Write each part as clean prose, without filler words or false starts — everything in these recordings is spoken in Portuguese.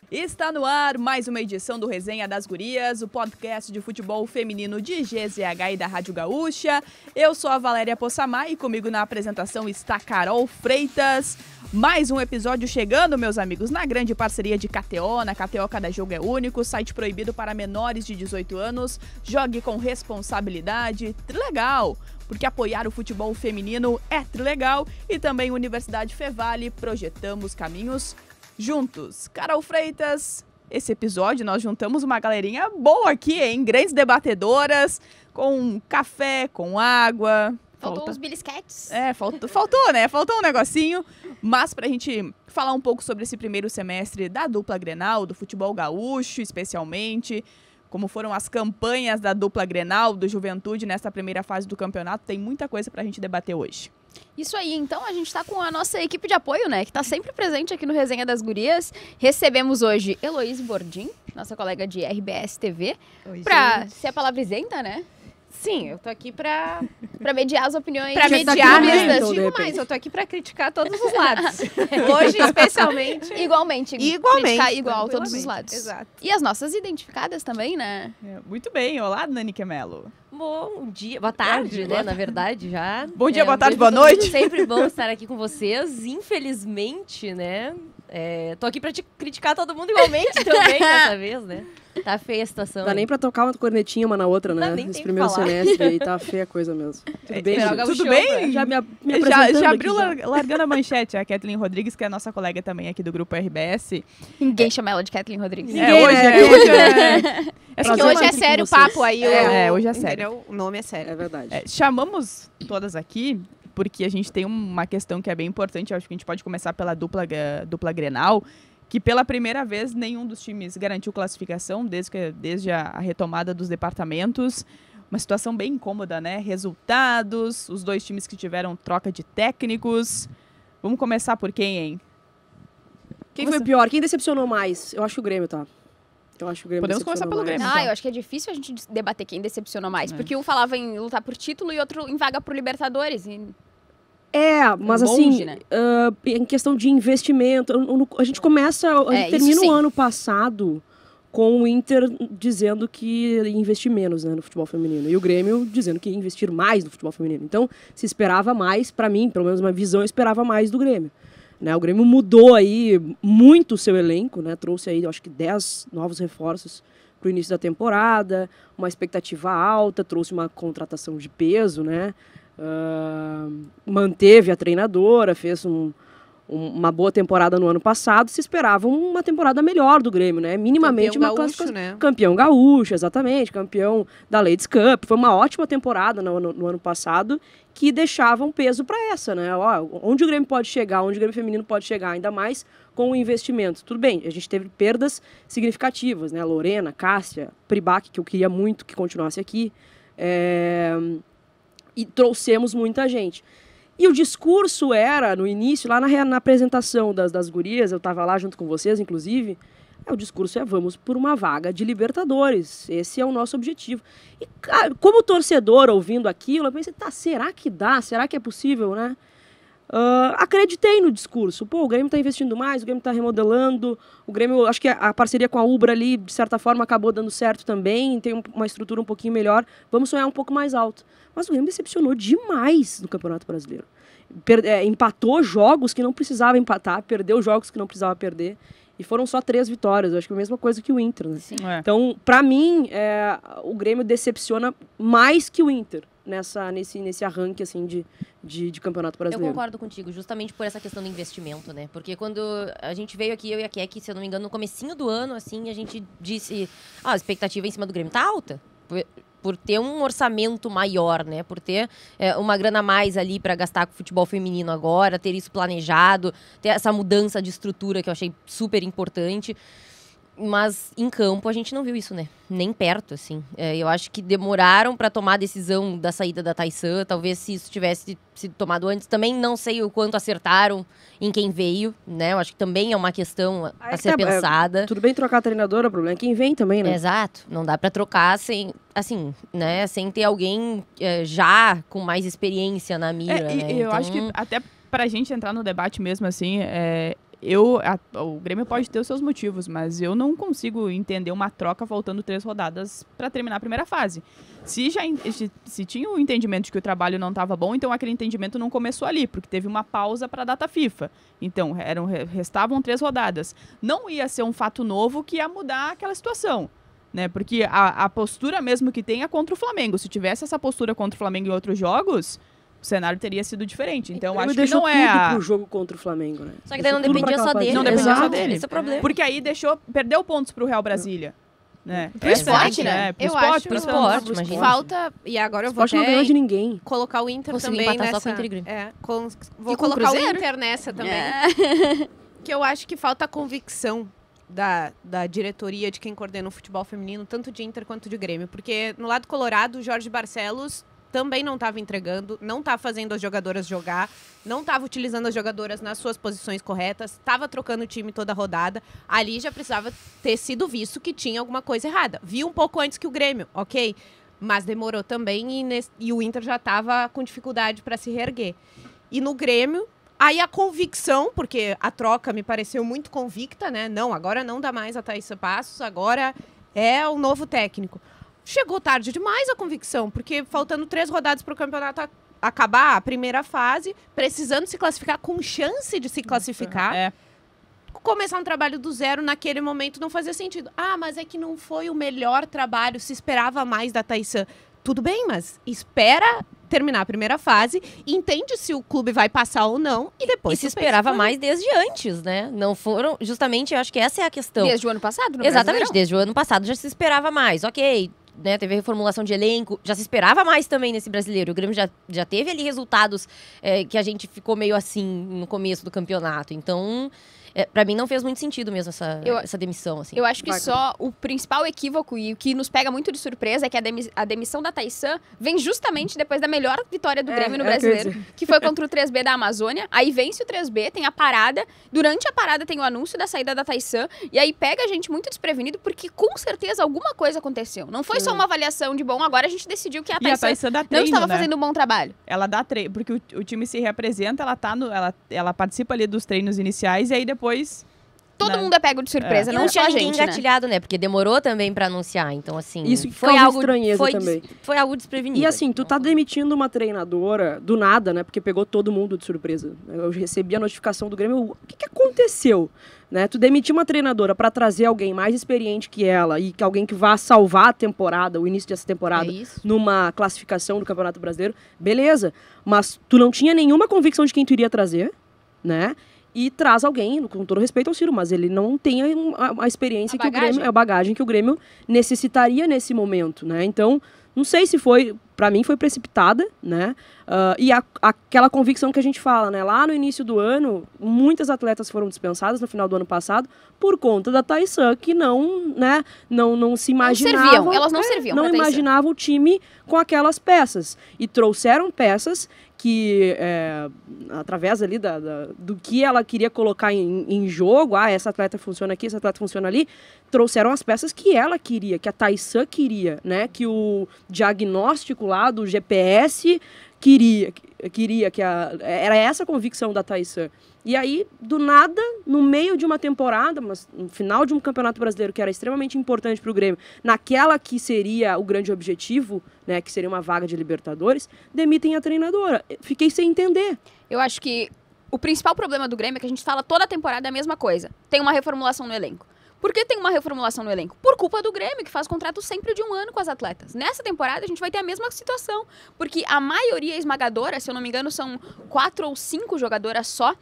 Está no ar mais uma edição do Resenha das Gurias, o podcast de futebol feminino de GZH e da Rádio Gaúcha. Eu sou a Valéria Possamay e comigo na apresentação está Carol Freitas. Mais um episódio chegando, meus amigos, na grande parceria de KTO. Na KTO cada jogo é único, site proibido para menores de 18 anos. Jogue com responsabilidade. Trilegal! Porque apoiar o futebol feminino é trilegal. E também Universidade Fevale, projetamos caminhos juntos. Carol Freitas, esse episódio nós juntamos uma galerinha boa aqui, hein? Grandes debatedoras, com café, com água. Faltou uns belisquetes. Faltou, né? Faltou um negocinho. Mas pra gente falar um pouco sobre esse primeiro semestre da dupla Grenal, do futebol gaúcho, especialmente, como foram as campanhas da dupla Grenal, do Juventude, nessa primeira fase do campeonato, tem muita coisa pra gente debater hoje. Isso aí, então a gente tá com a nossa equipe de apoio, né, que tá sempre presente aqui no Resenha das Gurias. Recebemos hoje Heloíse Bordim, nossa colega de RBS TV, pra ser a palavra isenta, né? Sim, eu tô aqui pra mediar as opiniões. Pra mediar, mas então, digo mais, eu tô aqui pra criticar todos os lados. Hoje, especialmente. Igualmente. Criticar igual todos os lados. Exato. E as nossas identificadas também, né? Muito bem. Olá, Nani Quemelo. Bom dia, boa tarde, né, na verdade, já. Bom dia, boa tarde, boa noite. Sempre bom estar aqui com vocês. Infelizmente, né, tô aqui pra te criticar todo mundo igualmente também dessa vez, né. Tá feia a situação. Dá nem pra tocar uma cornetinha uma na outra, né? Nesse primeiro semestre aí tá feia a coisa mesmo. Tudo bem, gente? Tudo bem? Já me apresentando Já abriu aqui, largando a manchete, a Kathleen Rodrigues, que é a nossa colega também aqui do Grupo RBS. Ninguém chama ela de Kathleen Rodrigues. Hoje é sério o papo aí. Hoje é sério. Entendeu? O nome é sério. É verdade. Chamamos todas aqui porque a gente tem uma questão que é bem importante. Eu acho que a gente pode começar pela dupla Grenal, que pela primeira vez nenhum dos times garantiu classificação desde a retomada dos departamentos. Uma situação bem incômoda, né? Resultados, os dois times que tiveram troca de técnicos. Vamos começar por quem, hein? Quem foi pior? Quem decepcionou mais? Eu acho que o Grêmio, tá? Podemos começar pelo Grêmio. Eu acho que é difícil a gente debater quem decepcionou mais. Porque um falava em lutar por título e outro em vaga pro Libertadores. Mas longe, assim, né? Em questão de investimento, a gente termina o ano passado com o Inter dizendo que ia investir menos, né, no futebol feminino. E o Grêmio dizendo que ia investir mais no futebol feminino. Então, se esperava mais, pra mim, pelo menos uma visão, eu esperava mais do Grêmio. Né, o Grêmio mudou aí muito o seu elenco, né, trouxe aí, eu acho que 10 novos reforços pro início da temporada, uma expectativa alta, trouxe uma contratação de peso, né, manteve a treinadora, fez uma boa temporada no ano passado. Se esperava uma temporada melhor do Grêmio, né? Minimamente campeão uma classificação. Né? Campeão gaúcho, exatamente, campeão da Ladies Cup. Foi uma ótima temporada no ano passado, que deixava um peso para essa, né? Onde o Grêmio pode chegar, onde o Grêmio feminino pode chegar, ainda mais com o investimento. Tudo bem, a gente teve perdas significativas, né? Lorena, Cássia, Pribac, que eu queria muito que continuasse aqui. E trouxemos muita gente. E o discurso era, no início, lá na apresentação das gurias, eu estava lá junto com vocês, inclusive, o discurso é: vamos por uma vaga de Libertadores. Esse é o nosso objetivo. E, cara, como torcedor, ouvindo aquilo, eu pensei, será que dá? Será que é possível, né? Acreditei no discurso. O Grêmio está investindo mais, o Grêmio está remodelando, o Grêmio, acho que a parceria com a Ubra ali, de certa forma, acabou dando certo também, tem uma estrutura um pouquinho melhor, vamos sonhar um pouco mais alto. Mas o Grêmio decepcionou demais no Campeonato Brasileiro. Empatou jogos que não precisava empatar, perdeu jogos que não precisava perder, e foram só 3 vitórias. Eu acho que é a mesma coisa que o Inter, né? Então, para mim, o Grêmio decepciona mais que o Inter nesse arranque assim, de Campeonato Brasileiro. Eu concordo contigo, justamente por essa questão do investimento, né? Porque quando a gente veio aqui, eu e a Kek, se eu não me engano, no comecinho do ano, assim, a gente disse: a expectativa em cima do Grêmio tá alta. Por ter um orçamento maior, né? Por ter uma grana a mais ali para gastar com o futebol feminino agora, ter isso planejado, ter essa mudança de estrutura que eu achei super importante. Mas em campo a gente não viu isso, né? Nem perto, assim. Eu acho que demoraram para tomar a decisão da saída da Taissan. Talvez se isso tivesse sido tomado antes. Também não sei o quanto acertaram em quem veio, né? Eu acho que também é uma questão a ser pensada. Tudo bem trocar treinadora, o problema é quem vem também, né? Exato. Não dá para trocar sem, assim, né? Sem ter alguém já com mais experiência na mira, né? Eu acho que até pra gente entrar no debate mesmo, assim, o Grêmio pode ter os seus motivos, mas eu não consigo entender uma troca faltando 3 rodadas para terminar a primeira fase. Se tinha o entendimento de que o trabalho não estava bom, então aquele entendimento não começou ali, porque teve uma pausa para a data FIFA. Então, restavam 3 rodadas. Não ia ser um fato novo que ia mudar aquela situação, né? Porque a postura mesmo que tem é contra o Flamengo. Se tivesse essa postura contra o Flamengo em outros jogos, o cenário teria sido diferente. Então, acho que não é pro jogo contra o Flamengo, né? Só que daí não dependia só dele. Não dependia só dele. Esse é o problema. Porque aí perdeu pontos pro Real Brasília. Né? Pro esporte, né? Pro esporte, pro esporte, imagina. Falta, e agora eu vou não ganhou de ninguém. colocar o Inter Consegui também empatar nessa... só com o Inter e Grêmio. Vou com o colocar o Cruzeiro? Inter nessa também. Que eu acho que falta a convicção da diretoria de quem coordena o futebol feminino, tanto de Inter quanto de Grêmio. Porque no lado colorado, o Jorge Barcelos também não estava entregando, não estava fazendo as jogadoras jogar, não estava utilizando as jogadoras nas suas posições corretas, estava trocando o time toda rodada. Ali já precisava ter sido visto que tinha alguma coisa errada. Vi um pouco antes que o Grêmio, ok? Mas demorou também e o Inter já estava com dificuldade para se reerguer. E no Grêmio, aí a convicção, porque a troca me pareceu muito convicta, né? Não, agora não dá mais a Thaísa Passos, agora é o novo técnico. Chegou tarde demais a convicção, porque faltando 3 rodadas para o campeonato acabar, a primeira fase, precisando se classificar, com chance de se classificar, começar um trabalho do zero naquele momento não fazia sentido. Ah, mas é que não foi o melhor trabalho, se esperava mais da Taissan. Tudo bem, mas espera terminar a primeira fase, entende se o clube vai passar ou não, e depois... E se esperava mais desde antes, né? Não foram... Justamente, eu acho que essa é a questão. Desde o ano passado, no Exatamente, Brasileirão? desde o ano passado já se esperava mais. Ok, né, teve a reformulação de elenco, já se esperava mais também nesse brasileiro. O Grêmio já teve ali resultados que a gente ficou meio assim no começo do campeonato. Então, pra mim não fez muito sentido mesmo essa demissão. Assim. Eu acho que só o principal equívoco e o que nos pega muito de surpresa é que a demissão da Taissan vem justamente depois da melhor vitória do Grêmio no Brasileiro, que foi contra o 3B da Amazônia. Aí vence o 3B, tem a parada. Durante a parada tem o anúncio da saída da Taissan. E aí pega a gente muito desprevenido, porque com certeza alguma coisa aconteceu. Não foi só uma avaliação de, bom, agora a gente decidiu que a Taissan dá treino, não estava né? fazendo um bom trabalho. Ela dá treino, porque o time se representa, ela participa ali dos treinos iniciais e aí depois... Todo mundo é pego de surpresa, E não não só tinha a ninguém gente, né? engatilhado, né? Porque demorou também pra anunciar. Então, assim, Isso que foi causa algo estranheza também. Foi algo desprevenido. E assim, tu tá demitindo uma treinadora do nada, né? Porque pegou todo mundo de surpresa. Eu recebi a notificação do Grêmio, o que aconteceu? Né? Tu demitir uma treinadora pra trazer alguém mais experiente que ela e que alguém que vá salvar a temporada, o início dessa temporada, numa classificação do Campeonato Brasileiro, beleza. Mas tu não tinha nenhuma convicção de quem tu iria trazer, né? E traz alguém, com todo respeito ao Ciro, mas ele não tem a experiência que o Grêmio, a bagagem que o Grêmio necessitaria nesse momento, né? Então, não sei se foi, pra mim foi precipitada, né? E aquela convicção que a gente fala, né? Lá no início do ano, muitas atletas foram dispensadas no final do ano passado por conta da Taissan, que não se imaginavam. Elas não serviam. Não imaginavam o time com aquelas peças. E trouxeram peças que, através ali do que ela queria colocar em jogo, essa atleta funciona aqui, essa atleta funciona ali, trouxeram as peças que ela queria, que a Taissan queria, né? Que o diagnóstico lá do GPS queria que era essa a convicção da Taissan. E aí, do nada, no meio de uma temporada, mas no final de um campeonato brasileiro que era extremamente importante para o Grêmio, naquela que seria o grande objetivo, né, que seria uma vaga de Libertadores, demitem a treinadora. Fiquei sem entender. Eu acho que o principal problema do Grêmio é que a gente fala toda a temporada é a mesma coisa. Tem uma reformulação no elenco. Por que tem uma reformulação no elenco? Por culpa do Grêmio, que faz contrato sempre de 1 ano com as atletas. Nessa temporada, a gente vai ter a mesma situação. Porque a maioria esmagadora, se eu não me engano, são 4 ou 5 jogadoras só,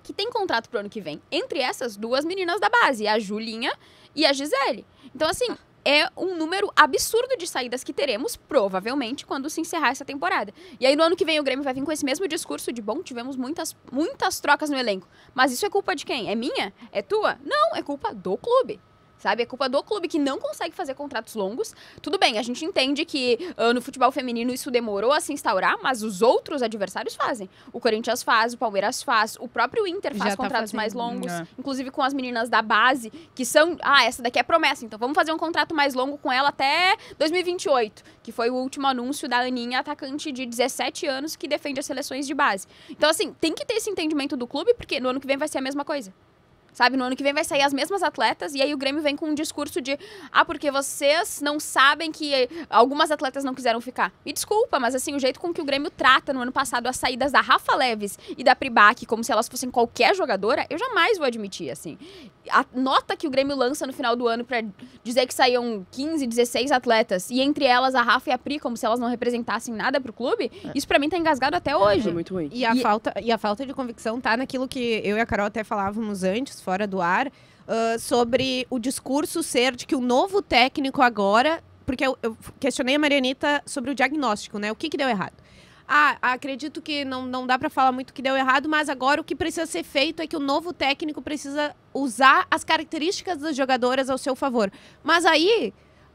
que tem contrato pro ano que vem. Entre essas, 2 meninas da base, a Julinha e a Gisele. Então, assim, é um número absurdo de saídas que teremos, provavelmente, quando se encerrar essa temporada. E aí, no ano que vem, o Grêmio vai vir com esse mesmo discurso de, bom, tivemos muitas trocas no elenco. Mas isso é culpa de quem? É minha? É tua? Não, é culpa do clube. sabe? É culpa do clube que não consegue fazer contratos longos. Tudo bem, a gente entende que no futebol feminino isso demorou a se instaurar, mas os outros adversários fazem. O Corinthians faz, o Palmeiras faz, o próprio Inter faz Já tá contratos mais fazendo. longos, inclusive com as meninas da base, que são, essa daqui é promessa, então vamos fazer um contrato mais longo com ela até 2028, que foi o último anúncio da Aninha, atacante de 17 anos, que defende as seleções de base. Então, assim, tem que ter esse entendimento do clube, porque no ano que vem vai ser a mesma coisa. Sabe, no ano que vem vai sair as mesmas atletas e aí o Grêmio vem com um discurso de porque vocês não sabem que algumas atletas não quiseram ficar. Me desculpa, mas assim, o jeito com que o Grêmio trata no ano passado as saídas da Rafa Leves e da Pribac como se elas fossem qualquer jogadora, eu jamais vou admitir, assim. A nota que o Grêmio lança no final do ano pra dizer que saíam 15, 16 atletas e entre elas a Rafa e a Pri como se elas não representassem nada pro clube, isso pra mim tá engasgado até hoje. Foi muito ruim. E a falta de convicção tá naquilo que eu e a Carol até falávamos antes, fora do ar, sobre o discurso ser de que o novo técnico agora... Porque eu questionei a Marianita sobre o diagnóstico, né? O que deu errado? Acredito que não dá pra falar muito o que deu errado, mas agora o que precisa ser feito é que o novo técnico precisa usar as características das jogadoras ao seu favor. Mas aí...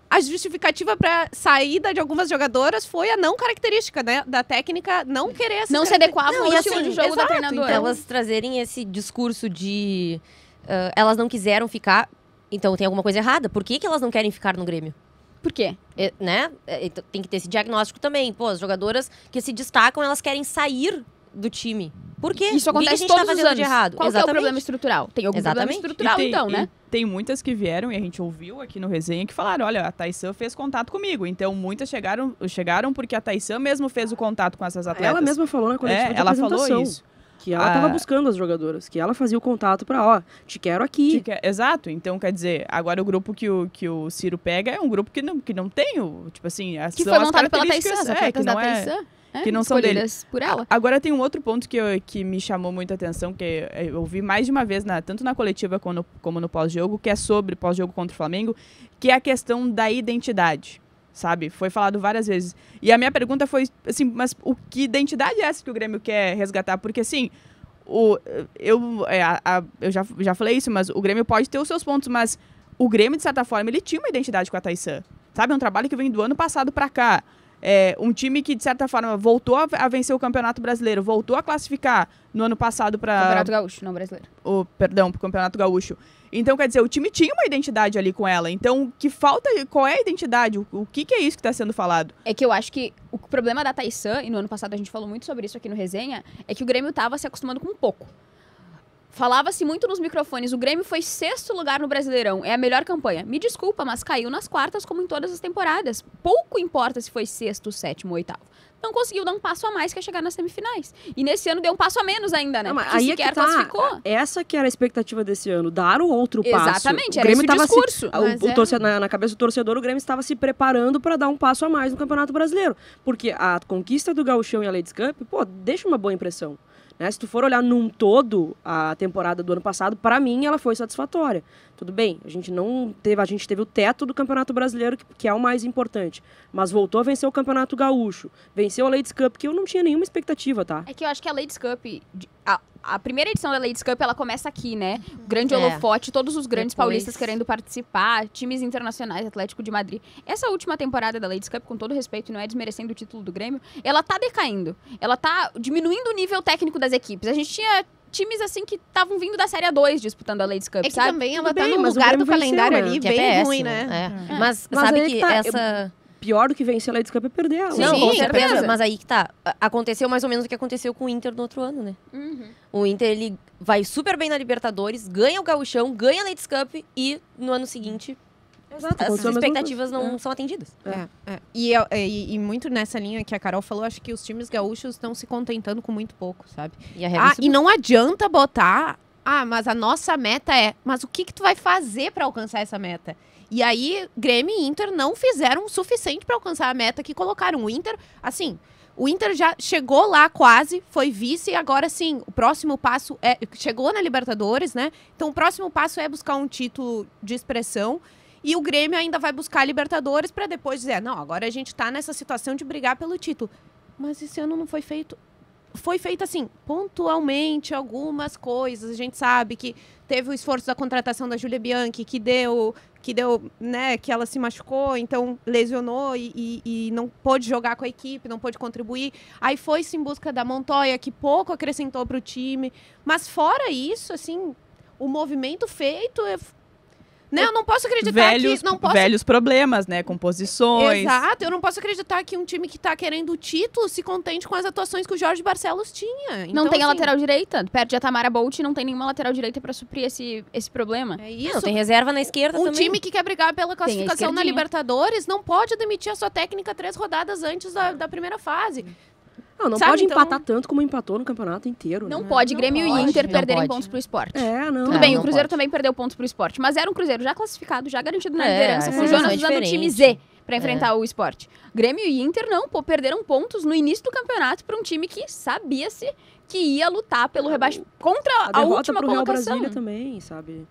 A justificativa para saída de algumas jogadoras foi a não característica, né? Da técnica não querer essas Não se adequava ao estilo de jogo da exato, treinadora. então- Elas trazerem esse discurso de elas não quiseram ficar, então tem alguma coisa errada. Por que elas não querem ficar no Grêmio? Por quê? Né? Tem que ter esse diagnóstico também. Pô, as jogadoras que se destacam, elas querem sair do time. Por quê? Isso O que acontece a gente tá todos os fazendo anos. de errado? Qual que é o Exatamente. problema estrutural? Tem algum problema Exatamente. estrutural, então, né? Tem muitas que vieram e a gente ouviu aqui no resenha que falaram, olha, a Taissan fez contato comigo. Então, muitas chegaram porque a Taissan mesmo fez o contato com essas atletas. Ela mesma falou na coletiva de ela apresentação. falou isso. Que ela estava buscando as jogadoras, que ela fazia o contato pra, te quero aqui. Exato. Então, quer dizer, agora o grupo que o Ciro pega é um grupo que não tem, tipo assim... Que são foi as montado pela características, Taissan, as atletas que não da Taissan. que não são escolhidas por ela. Agora tem um outro ponto que me chamou muita atenção, que eu ouvi mais de uma vez, tanto na coletiva como no pós-jogo, que é sobre pós-jogo contra o Flamengo, que é a questão da identidade, sabe? Foi falado várias vezes. E a minha pergunta foi assim, mas que identidade é essa que o Grêmio quer resgatar? Porque assim, eu já falei isso, mas o Grêmio pode ter os seus pontos, mas o Grêmio, de certa forma, ele tinha uma identidade com a Taissan. Sabe? É um trabalho que vem do ano passado para cá. Um time que, de certa forma, voltou a vencer o Campeonato Brasileiro, voltou a classificar no ano passado para... Campeonato Gaúcho, não brasileiro. Perdão, para o Campeonato Gaúcho. Então, quer dizer, o time tinha uma identidade ali com ela. Então, qual é a identidade? O que é isso que está sendo falado? É que eu acho que o problema da Taissan, e no ano passado a gente falou muito sobre isso aqui no Resenha, é que o Grêmio estava se acostumando com pouco. Falava-se muito nos microfones, o Grêmio foi 6º lugar no Brasileirão, é a melhor campanha. Me desculpa, mas caiu nas quartas como em todas as temporadas. Pouco importa se foi 6º, 7º, 8º. Não conseguiu dar um passo a mais que é chegar nas semifinais. E nesse ano deu um passo a menos ainda, né? Não, mas Porque aí sequer é que tá. classificou. Essa que era a expectativa desse ano, dar o outro passo. Exatamente, O era Grêmio esse o tava discurso. Mas na cabeça do torcedor, o Grêmio estava se preparando para dar um passo a mais no Campeonato Brasileiro. Porque a conquista do Gauchão e a Ladies Cup, deixa uma boa impressão. Né? Se tu for olhar num todo a temporada do ano passado, para mim ela foi satisfatória. Tudo bem, a gente teve o teto do Campeonato Brasileiro, que é o mais importante. Mas voltou a vencer o Campeonato Gaúcho, venceu a Ladies Cup, que eu não tinha nenhuma expectativa, tá? É que eu acho que a Ladies Cup, a primeira edição da Ladies Cup, ela começa aqui, né? Grande É. holofote, todos os grandes Depois. paulistas querendo participar, times internacionais, Atlético de Madrid. Essa última temporada da Ladies Cup, com todo respeito, não é desmerecendo o título do Grêmio, ela tá decaindo. Ela tá diminuindo o nível técnico das equipes. A gente tinha times, assim, que estavam vindo da Série A2 disputando a Ladies Cup, É que sabe? também ela Tudo tá bem, num mas o lugar do Grêmio venceu, calendário né? ali Que é bem péssimo, ruim, né? é. Mas Mas sabe aí que que tá, essa... Pior do que vencer a Ladies Cup é perder ela. Não, Sim, com com certeza. certeza. Mas aí que tá. Aconteceu mais ou menos o que aconteceu com o Inter no outro ano, né? Uhum. O Inter, ele vai super bem na Libertadores, ganha o Gauchão, ganha a Ladies Cup e no ano seguinte Exato, as aconteceu a mesma expectativas coisa. não são atendidas. E muito nessa linha que a Carol falou, acho que os times gaúchos estão se contentando com muito pouco, sabe? E a regra E não adianta botar, mas a nossa meta mas o que tu vai fazer pra alcançar essa meta? E aí, Grêmio e Inter não fizeram o suficiente pra alcançar a meta que colocaram. O Inter, assim, o Inter já chegou lá quase, foi vice, e agora sim, o próximo passo chegou na Libertadores, né? Então o próximo passo é buscar um título de expressão. E o Grêmio ainda vai buscar a Libertadores pra depois dizer, não, agora a gente tá nessa situação de brigar pelo título. Mas esse ano não foi feito foi feita, assim, pontualmente algumas coisas. A gente sabe que teve o esforço da contratação da Júlia Bianchi, que deu, né, que ela se machucou, então lesionou e não pôde jogar com a equipe, não pôde contribuir. Aí foi-se em busca da Montoya, que pouco acrescentou para o time. Mas fora isso, assim, o movimento feito... Né? Eu não posso acreditar velhos problemas, né? Composições. Exato. Eu não posso acreditar que um time que tá querendo o título se contente com as atuações que o Jorge Barcelos tinha. Então, não tem a lateral direita. Perde a Tamara Bolt e não tem nenhuma lateral direita pra suprir esse problema. É isso. Não, tem reserva na esquerda também. Um time que quer brigar pela classificação na Libertadores não pode demitir a sua técnica 3 rodadas antes da primeira fase. Não Sabe, pode então- empatar tanto como empatou no campeonato inteiro. Não né? pode. Grêmio e Inter não perderem pode. pontos pro Sport. Não. Tudo bem, não o Cruzeiro pode. também perdeu pontos pro Sport, mas era um Cruzeiro já classificado, já garantido na É, liderança, a com o situação Jonas é usando o time diferente. Z pra enfrentar o Sport. Grêmio e Inter não, perderam pontos no início do campeonato pra um time que sabia-se que ia lutar pelo rebaixamento contra A a derrota última pro Real colocação. Brasília também, sabe?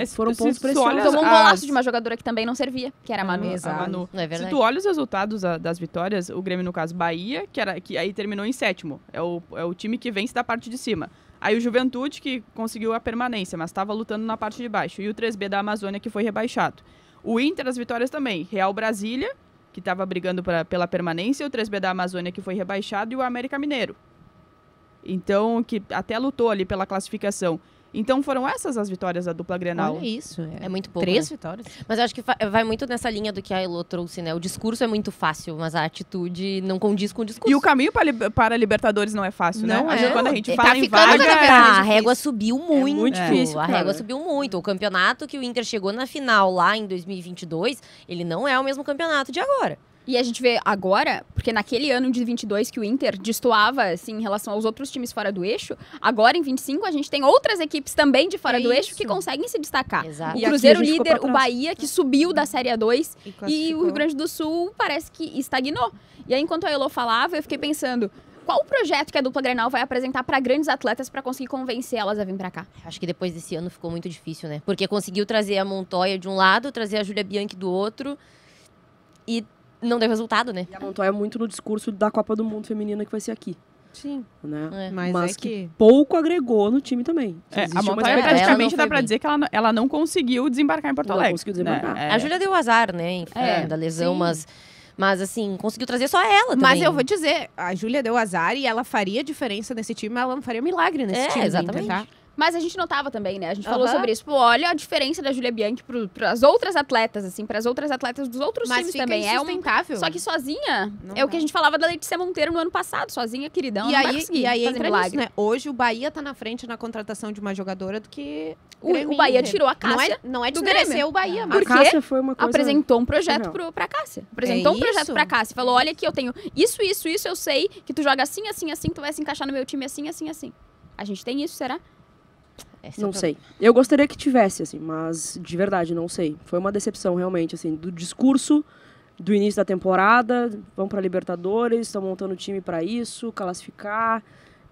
Se- Foram se pontos tu olha preciosos. Tomou um as- golaço de uma jogadora que também não servia, que era a Manu. Exato. A Manu. Não é Se verdade? tu olha os resultados das vitórias, o Grêmio, no caso, Bahia, que aí terminou em 7º. É o time que vence da parte de cima. Aí o Juventude, que conseguiu a permanência, mas estava lutando na parte de baixo. E o 3B da Amazônia, que foi rebaixado. O Inter, as vitórias também. Real Brasília, que estava brigando pela permanência. O 3B da Amazônia, que foi rebaixado. E o América Mineiro. Então, que até lutou ali pela classificação. Então, foram essas as vitórias da dupla Grenal. Olha isso. É muito pouco, 3 né? vitórias. Mas eu acho que vai muito nessa linha do que a Elô trouxe, né? O discurso é muito fácil, mas a atitude não condiz com o discurso. E o caminho para a Libertadores não é fácil, Não né? é. Quando a gente Tá fala em ficando vaga... cada vez Ah, mais a difícil. régua subiu muito. muito difícil, A cara. régua subiu muito. O campeonato que o Inter chegou na final lá em 2022, ele não é o mesmo campeonato de agora. E a gente vê agora, porque naquele ano de 22 que o Inter destoava, assim, em relação aos outros times fora do eixo, agora em 25 a gente tem outras equipes também de fora É do eixo isso. que conseguem se destacar. Exato. O E aqui Cruzeiro a gente ficou líder, pra o trás. Bahia que subiu da Série A2 e o classificou. Rio Grande do Sul parece que estagnou. E aí, enquanto a Elô falava, eu fiquei pensando, qual o projeto que a dupla Grenal vai apresentar para grandes atletas para conseguir convencer elas a vir para cá? Acho que depois desse ano ficou muito difícil, né? Porque conseguiu trazer a Montoya de um lado, trazer a Júlia Bianchi do outro e não deu resultado, né? E a Montoya é muito no discurso da Copa do Mundo feminina que vai ser aqui, Sim. né? É. Mas é que... pouco agregou no time também. É, Existe a uma Montoya expectativa. praticamente ela não dá pra foi dizer que ela não conseguiu desembarcar em Porto Não Alegre. conseguiu desembarcar. né? A Júlia deu azar, né? Da lesão, mas assim, conseguiu trazer só ela também. Mas eu vou dizer, a Júlia deu azar e ela faria diferença nesse time, mas ela não faria milagre nesse time. exatamente. Inter, tá? Mas a gente notava também, né? A gente falou Aham. sobre isso. Pô, olha a diferença da Júlia Bianchi para as outras atletas, assim, para as outras atletas dos outros Mas times fica também. insustentável. Só que sozinha, Não é o que dá. a gente falava da Letícia Monteiro no ano passado. Sozinha, queridão, E não vai aí, conseguir e aí fazer entra milagre. nisso, né? Hoje o Bahia tá na frente na contratação de uma jogadora do que Grêmio O Bahia Inter. tirou a Cássia Não é do desmerecer Grêmio. o Bahia, A mas... Por quê? Cássia foi uma coisa... apresentou um projeto surreal. pra Cássia. Apresentou um projeto isso? pra Cássia. Falou, olha aqui, eu tenho isso, eu sei que tu joga assim, assim, assim, tu vai se encaixar no meu time assim, assim, assim. A gente tem isso, será? Esse é Não o sei. Eu gostaria que tivesse, assim, mas de verdade, não sei. Foi uma decepção, realmente, assim, do discurso do início da temporada, vão pra Libertadores, estão montando time pra isso, classificar,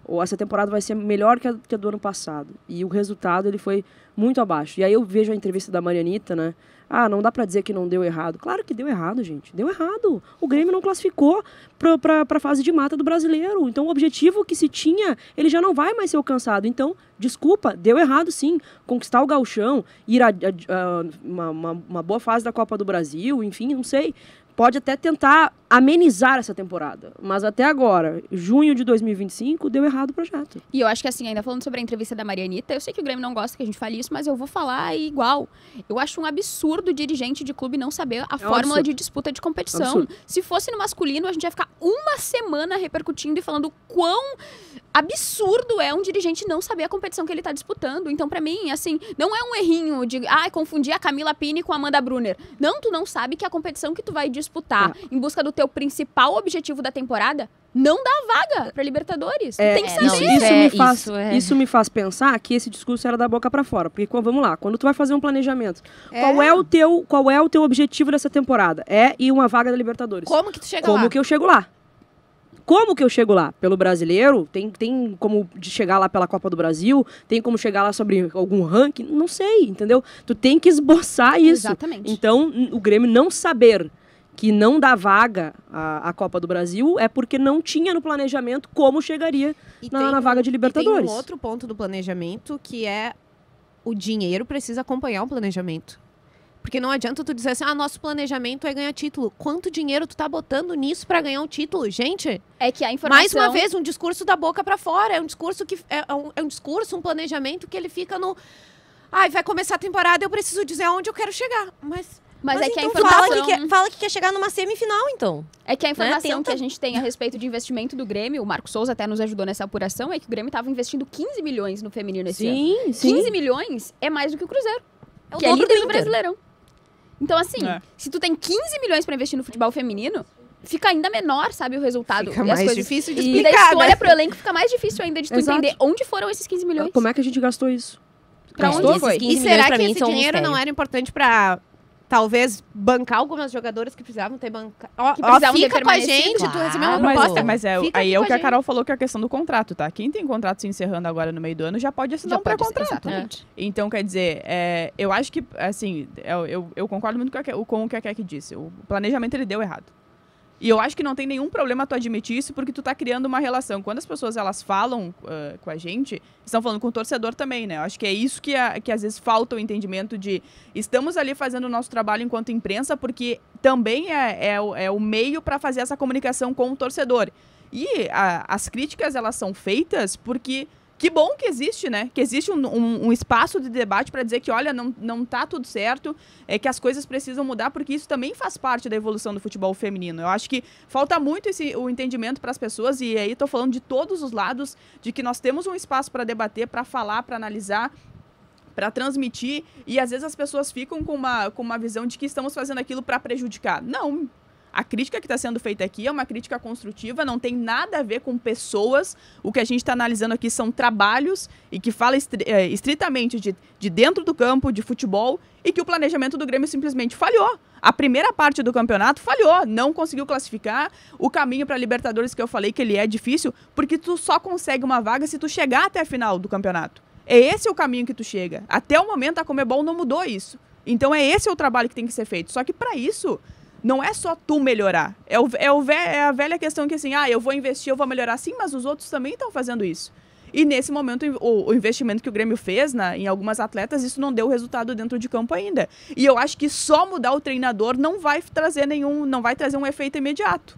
ou essa temporada vai ser melhor que a do ano passado. E o resultado, ele foi muito abaixo. E aí eu vejo a entrevista da Marianita, né? Ah, não dá pra dizer que não deu errado. Claro que deu errado, gente. Deu errado. O Grêmio não classificou pra fase de mata do Brasileiro. Então, o objetivo que se tinha, ele já não vai mais ser alcançado. Então, desculpa, deu errado sim. Conquistar o gauchão, ir a uma boa fase da Copa do Brasil, enfim, não sei. Pode até tentar amenizar essa temporada. Mas até agora, junho de 2025, deu errado o projeto. E eu acho que assim, ainda falando sobre a entrevista da Marianita, eu sei que o Grêmio não gosta que a gente fale isso, mas eu vou falar igual. Eu acho um absurdo o dirigente de clube não saber a fórmula absurdo. de disputa de competição. Absurdo. Se fosse no masculino, a gente ia ficar uma semana repercutindo e falando quão absurdo é um dirigente não saber a competição que ele tá disputando. Então, pra mim, assim, não é um errinho de, confundir a Camila Pini com a Amanda Brunner. Não, tu não sabe que a competição que tu vai disputar em busca do teu principal objetivo da temporada não dá vaga pra Libertadores. Tem que saber. Isso me faz pensar que esse discurso era da boca pra fora. Porque, vamos lá, quando tu vai fazer um planejamento, qual é o teu objetivo dessa temporada? É ir uma vaga da Libertadores. Como que tu chega lá? Como que eu chego lá? Como que eu chego lá? Pelo brasileiro? Tem como de chegar lá pela Copa do Brasil? Tem como chegar lá sobre algum ranking? Não sei, entendeu? Tu tem que esboçar isso. Exatamente. Então, o Grêmio não saber que não dá vaga à Copa do Brasil é porque não tinha no planejamento como chegaria na vaga de Libertadores. E tem um outro ponto do planejamento que é o dinheiro precisa acompanhar o planejamento. Porque não adianta tu dizer assim, nosso planejamento é ganhar título. Quanto dinheiro tu tá botando nisso pra ganhar um título? Gente, É que a informação... mais uma vez, um discurso da boca pra fora. É um discurso que um planejamento que ele fica no... vai começar a temporada, eu preciso dizer aonde eu quero chegar. Mas é que a então informação... fala que quer chegar numa semifinal, então. É que a informação Tenta. que a gente tem a respeito de investimento do Grêmio, o Marco Souza até nos ajudou nessa apuração, é que o Grêmio estava investindo 15 milhões no feminino esse ano. Sim. 15 milhões é mais do que o Cruzeiro, É o que é dobro líder do do Inter. Brasileirão. Então, assim, É. se tu tem 15 milhões pra investir no futebol feminino, fica ainda menor, sabe, o resultado. Fica e as mais coisas. difícil de E daí, explicar, se tu né? olha pro elenco, fica mais difícil ainda de tu Exato. entender onde foram esses 15 milhões. Como é que a gente gastou isso? Pra Gastou onde esses foi? 15 E milhões será pra que mim esse são um dinheiro não mistério. era importante pra, talvez, bancar algumas jogadoras que precisavam ter bancado? Que precisavam ter Fica com a permanecido. gente, tu recebeu uma Claro. proposta. Mas Fica aí aqui é o com que a gente. Carol falou, que é a questão do contrato, tá? Quem tem contrato se encerrando agora no meio do ano já pode assinar Já um pode, pré-contrato. exatamente. Então, quer dizer, eu acho que, assim, eu concordo muito com o que a Kek disse. O planejamento, ele deu errado. E eu acho que não tem nenhum problema tu admitir isso, porque tu tá criando uma relação. Quando as pessoas, elas falam com a gente, estão falando com o torcedor também, né? Eu acho que é isso que às vezes falta o entendimento de... Estamos ali fazendo o nosso trabalho enquanto imprensa, porque também é o meio para fazer essa comunicação com o torcedor. E as críticas, elas são feitas porque... Que bom que existe, né? Que existe um espaço de debate para dizer que, olha, não tá tudo certo, que as coisas precisam mudar, porque isso também faz parte da evolução do futebol feminino. Eu acho que falta muito o entendimento para as pessoas, e aí tô falando de todos os lados, de que nós temos um espaço para debater, para falar, para analisar, para transmitir, e às vezes as pessoas ficam com uma visão de que estamos fazendo aquilo para prejudicar. Não. A crítica que está sendo feita aqui é uma crítica construtiva, não tem nada a ver com pessoas. O que a gente está analisando aqui são trabalhos e que fala estritamente de dentro do campo, de futebol, e que o planejamento do Grêmio simplesmente falhou. A primeira parte do campeonato falhou, não conseguiu classificar. O caminho para a Libertadores, que eu falei que ele é difícil, porque tu só consegue uma vaga se tu chegar até a final do campeonato. É esse o caminho que tu chega. Até o momento a Conmebol não mudou isso. Então é esse o trabalho que tem que ser feito. Só que para isso... Não é só tu melhorar. É a velha questão que assim, eu vou investir, eu vou melhorar. Sim, mas os outros também estão fazendo isso. E nesse momento, o investimento que o Grêmio fez em algumas atletas, isso não deu resultado dentro de campo ainda. E eu acho que só mudar o treinador não vai trazer um efeito imediato.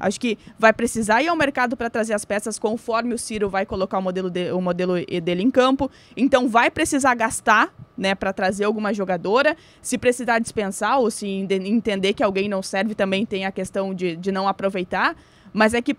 Acho que vai precisar ir ao mercado para trazer as peças conforme o Ciro vai colocar o modelo dele em campo. Então vai precisar gastar, né, para trazer alguma jogadora. Se precisar dispensar ou se entender que alguém não serve, também tem a questão de não aproveitar. Mas é que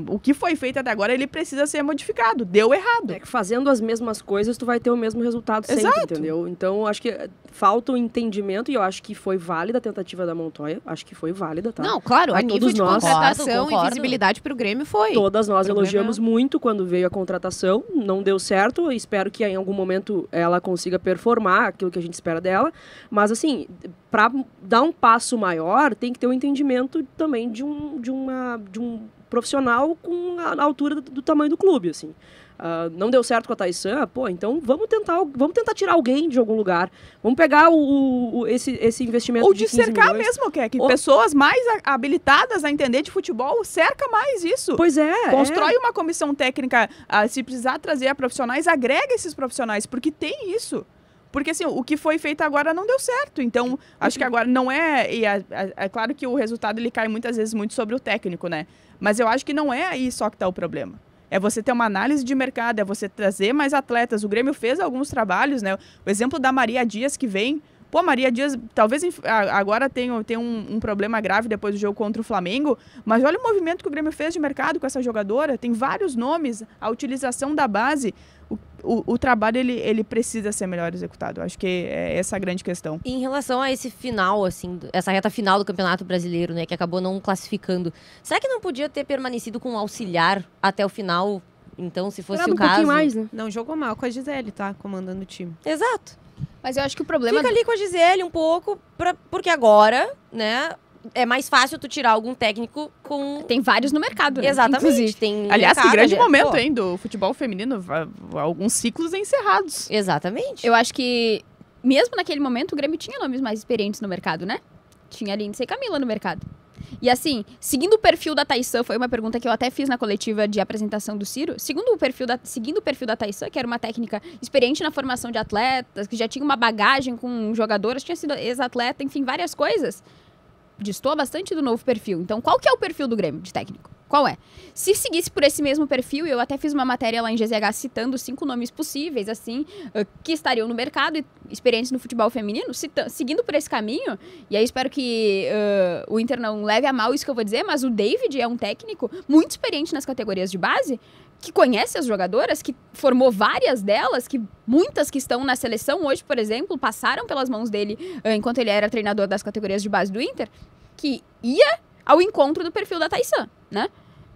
o que foi feito até agora, ele precisa ser modificado. Deu errado. É que fazendo as mesmas coisas, tu vai ter o mesmo resultado sempre, Exato. entendeu? Então, acho que falta o entendimento, e eu acho que foi válida a tentativa da Montoya. Acho que foi válida, tá? Não, claro, A a nível todos de nós. contratação Concordo. e visibilidade pro Grêmio foi. Todas nós Problema- elogiamos muito quando veio a contratação. Não deu certo. Espero que em algum momento ela consiga performar aquilo que a gente espera dela. Mas, assim, para dar um passo maior, tem que ter um entendimento também de um profissional com a altura do tamanho do clube, assim. Não deu certo com a Taissan, então vamos tentar tirar alguém de algum lugar. Vamos pegar esse investimento Ou de de 15 cercar milhões. mesmo, que Ou- pessoas mais habilitadas a entender de futebol, cerca mais isso. Pois é. Constrói uma comissão técnica, se precisar trazer profissionais, agrega esses profissionais, porque tem isso. Porque, assim, o que foi feito agora não deu certo. Então, acho que agora não é... E é claro que o resultado, ele cai muitas vezes muito sobre o técnico, né? Mas eu acho que não é aí só que está o problema. É você ter uma análise de mercado, é você trazer mais atletas. O Grêmio fez alguns trabalhos, né? O exemplo da Maria Dias que vem... Pô, Maria Dias, talvez agora tenha um problema grave depois do jogo contra o Flamengo, mas olha o movimento que o Grêmio fez de mercado com essa jogadora. Tem vários nomes, a utilização da base. O trabalho, ele precisa ser melhor executado. Eu acho que é essa a grande questão. Em relação a esse final, assim, essa reta final do Campeonato Brasileiro, né, que acabou não classificando, será que não podia ter permanecido com um auxiliar até o final? Então, se fosse Esperava o um pouquinho caso... mais, né? Não jogou mal com a Gisele, tá? Comandando o time. Exato. Mas eu acho que o problema... Fica ali com a Gisele um pouco, porque agora, né, é mais fácil tu tirar algum técnico com... Tem vários no mercado, né? Exatamente. Inclusive. Tem Aliás, que mercado, grande né? momento, Pô, hein, do futebol feminino. Alguns ciclos encerrados. Exatamente. Eu acho que, mesmo naquele momento, o Grêmio tinha nomes mais experientes no mercado, né? tinha Lindsay e Camila no mercado. E assim, seguindo o perfil da Thaíssa, foi uma pergunta que eu até fiz na coletiva de apresentação do Ciro, seguindo o perfil da Thaíssa, que era uma técnica experiente na formação de atletas, que já tinha uma bagagem com jogadoras, tinha sido ex-atleta, enfim, várias coisas, destoa bastante do novo perfil. Então, qual que é o perfil do Grêmio de técnico? Qual é? Se seguisse por esse mesmo perfil, e eu até fiz uma matéria lá em GZH citando 5 nomes possíveis, assim, que estariam no mercado e experientes no futebol feminino, seguindo por esse caminho, e aí espero que o Inter não leve a mal isso que eu vou dizer, mas o David é um técnico muito experiente nas categorias de base, que conhece as jogadoras, que formou várias delas, que muitas que estão na seleção hoje, por exemplo, passaram pelas mãos dele enquanto ele era treinador das categorias de base do Inter, que ia ao encontro do perfil da Thaíssa, né?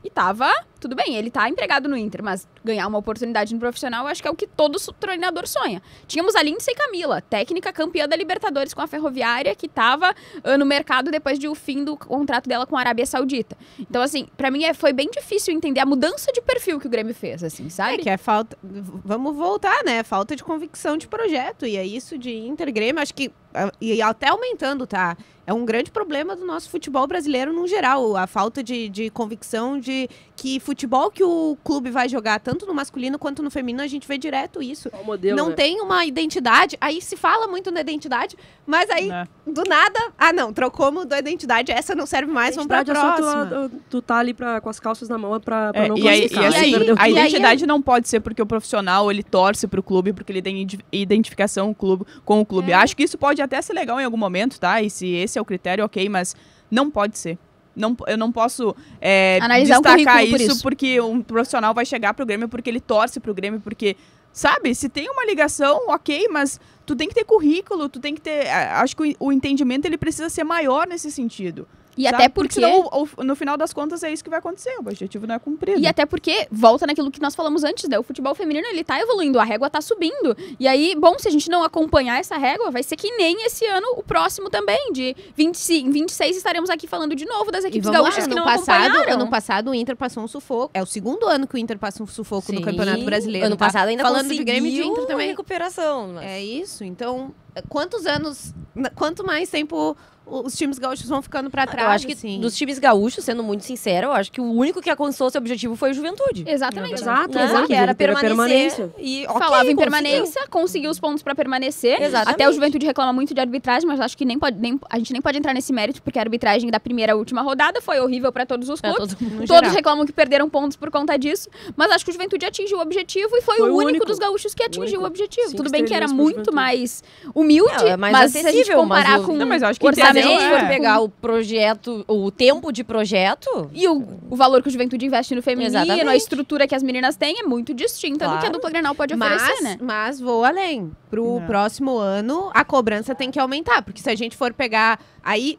E tava, tudo bem, ele tá empregado no Inter, mas ganhar uma oportunidade no profissional, eu acho que é o que todo treinador sonha. Tínhamos a Lindsay Camila, técnica campeã da Libertadores com a Ferroviária, que tava no mercado depois do fim do contrato dela com a Arábia Saudita. Então, assim, pra mim foi bem difícil entender a mudança de perfil que o Grêmio fez, assim, sabe? Que é falta... Vamos voltar, né? Falta de convicção de projeto. E é isso de Inter Grêmio, acho que... E até aumentando, tá? É um grande problema do nosso futebol brasileiro no geral. A falta de convicção de que futebol que o clube vai jogar, tanto no masculino quanto no feminino, a gente vê direto isso. Qual modelo, não né? tem uma identidade. Aí se fala muito na identidade, mas aí, do nada... Ah, não, trocou, mudou a identidade. Essa não serve mais, vamos pra próxima. Tu tá ali com as calças na mão pra não E aí, classificar. assim, Perdeu a tudo. identidade não pode ser porque o profissional, ele torce pro clube, porque ele tem identificação com o clube. Acho que isso pode até ser legal em algum momento, tá? E se esse é o critério, ok, mas não pode ser. Eu não posso Analisar destacar por isso porque um profissional vai chegar pro Grêmio porque ele torce pro Grêmio, porque, sabe, se tem uma ligação, ok, mas tu tem que ter currículo, tu tem que ter... Acho que o entendimento, ele precisa ser maior nesse sentido. E sabe? até porque... senão, no final das contas, é isso que vai acontecer. O objetivo não é cumprido. E até porque, volta naquilo que nós falamos antes, né? O futebol feminino, ele tá evoluindo, a régua tá subindo. E aí, bom, se a gente não acompanhar essa régua, vai ser que nem esse ano, o próximo também, de 26 estaremos aqui falando de novo das equipes gaúchas que não acompanharam. Ano passado, o Inter passou um sufoco. É o segundo ano que o Inter passa um sufoco no Sim. Campeonato Brasileiro. Ano tá? passado ainda falando conseguiu de Grêmio e de Inter uma também. recuperação. Mas... É isso. Então, quantos anos, quanto mais tempo os times gaúchos vão ficando pra trás? Eu acho que assim. dos times gaúchos, sendo muito sincero, eu acho que o único que alcançou seu objetivo foi o Juventude. Exatamente. Exato, Né? exato. Que era Teve a permanecer. E, ok, Falava em conseguiu. permanência, conseguiu os pontos pra permanecer. Exatamente. Até o Juventude reclama muito de arbitragem, mas acho que a gente nem pode entrar nesse mérito, porque a arbitragem da primeira e última rodada foi horrível pra todos os Pra clubes. todo mundo. Todos reclamam que perderam pontos por conta disso, mas acho que o Juventude atingiu o objetivo e foi o único dos gaúchos que atingiu o objetivo. Cinco Tudo bem que era estrelinhas pro muito Juventude. mais humilde, É mais mas se a gente acessível, comparar mas com Não, mas eu acho que Se a orçamento, gente for pegar o projeto, o tempo de projeto, e o valor que o Juventude investe no feminino, Exatamente. a estrutura que as meninas têm é muito distinta do que a dupla Grenal pode oferecer, né? Mas vou além. Pro próximo ano, a cobrança tem que aumentar. Porque se a gente for pegar aí,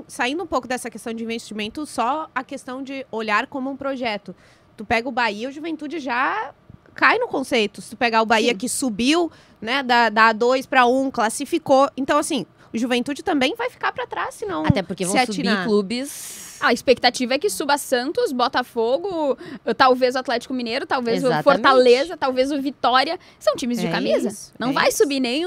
saindo um pouco dessa questão de investimento, só a questão de olhar como um projeto. Tu pega o Bahia, o Juventude já cai no conceito. Se tu pegar o Bahia que subiu, né, da A2 para 1, classificou. Então, assim, o Juventude também vai ficar para trás, senão até porque vão se subir atinar. clubes. A expectativa é que suba Santos, Botafogo, talvez o Atlético Mineiro, talvez o Exatamente. Fortaleza, talvez o Vitória. São times de É camisa. isso, Não é vai isso. subir nem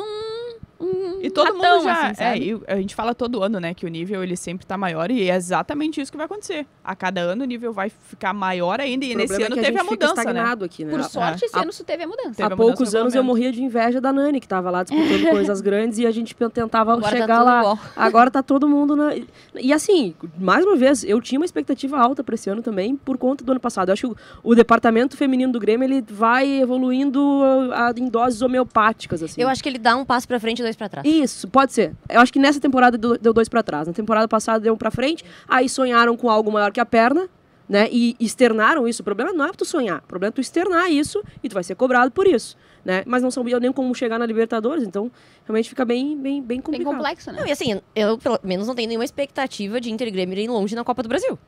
E todo ratão, mundo já... assim, sabe? e a gente fala todo ano, né? Que o nível, ele sempre tá maior. E é exatamente isso que vai acontecer. A cada ano, o nível vai ficar maior ainda. E O nesse problema ano é que teve a gente fica mudança, né? estagnado aqui, né? Por sorte, esse Há- ano isso teve a mudança. Teve Há a mudança poucos no anos eu momento. morria de inveja da Nani, que tava lá disputando coisas grandes e a gente tentava Agora tá chegar tudo lá. igual. Agora tá todo mundo na... E assim, mais uma vez, eu tinha uma expectativa alta pra esse ano também, por conta do ano passado. Eu acho que o departamento feminino do Grêmio, ele vai evoluindo em doses homeopáticas, assim. Eu acho que ele dá um passo pra frente e 2 pra trás. Isso, pode ser. Eu acho que nessa temporada deu 2 pra trás. Na temporada passada deu 1 pra frente, aí sonharam com algo maior que a perna, né? E externaram isso. O problema não é tu sonhar, o problema é tu externar isso e tu vai ser cobrado por isso, né? Mas não sabia nem como chegar na Libertadores, então realmente fica bem Bem complicado. complexo, né? Não, e assim, eu pelo menos não tenho nenhuma expectativa de Inter e Grêmio irem longe na Copa do Brasil.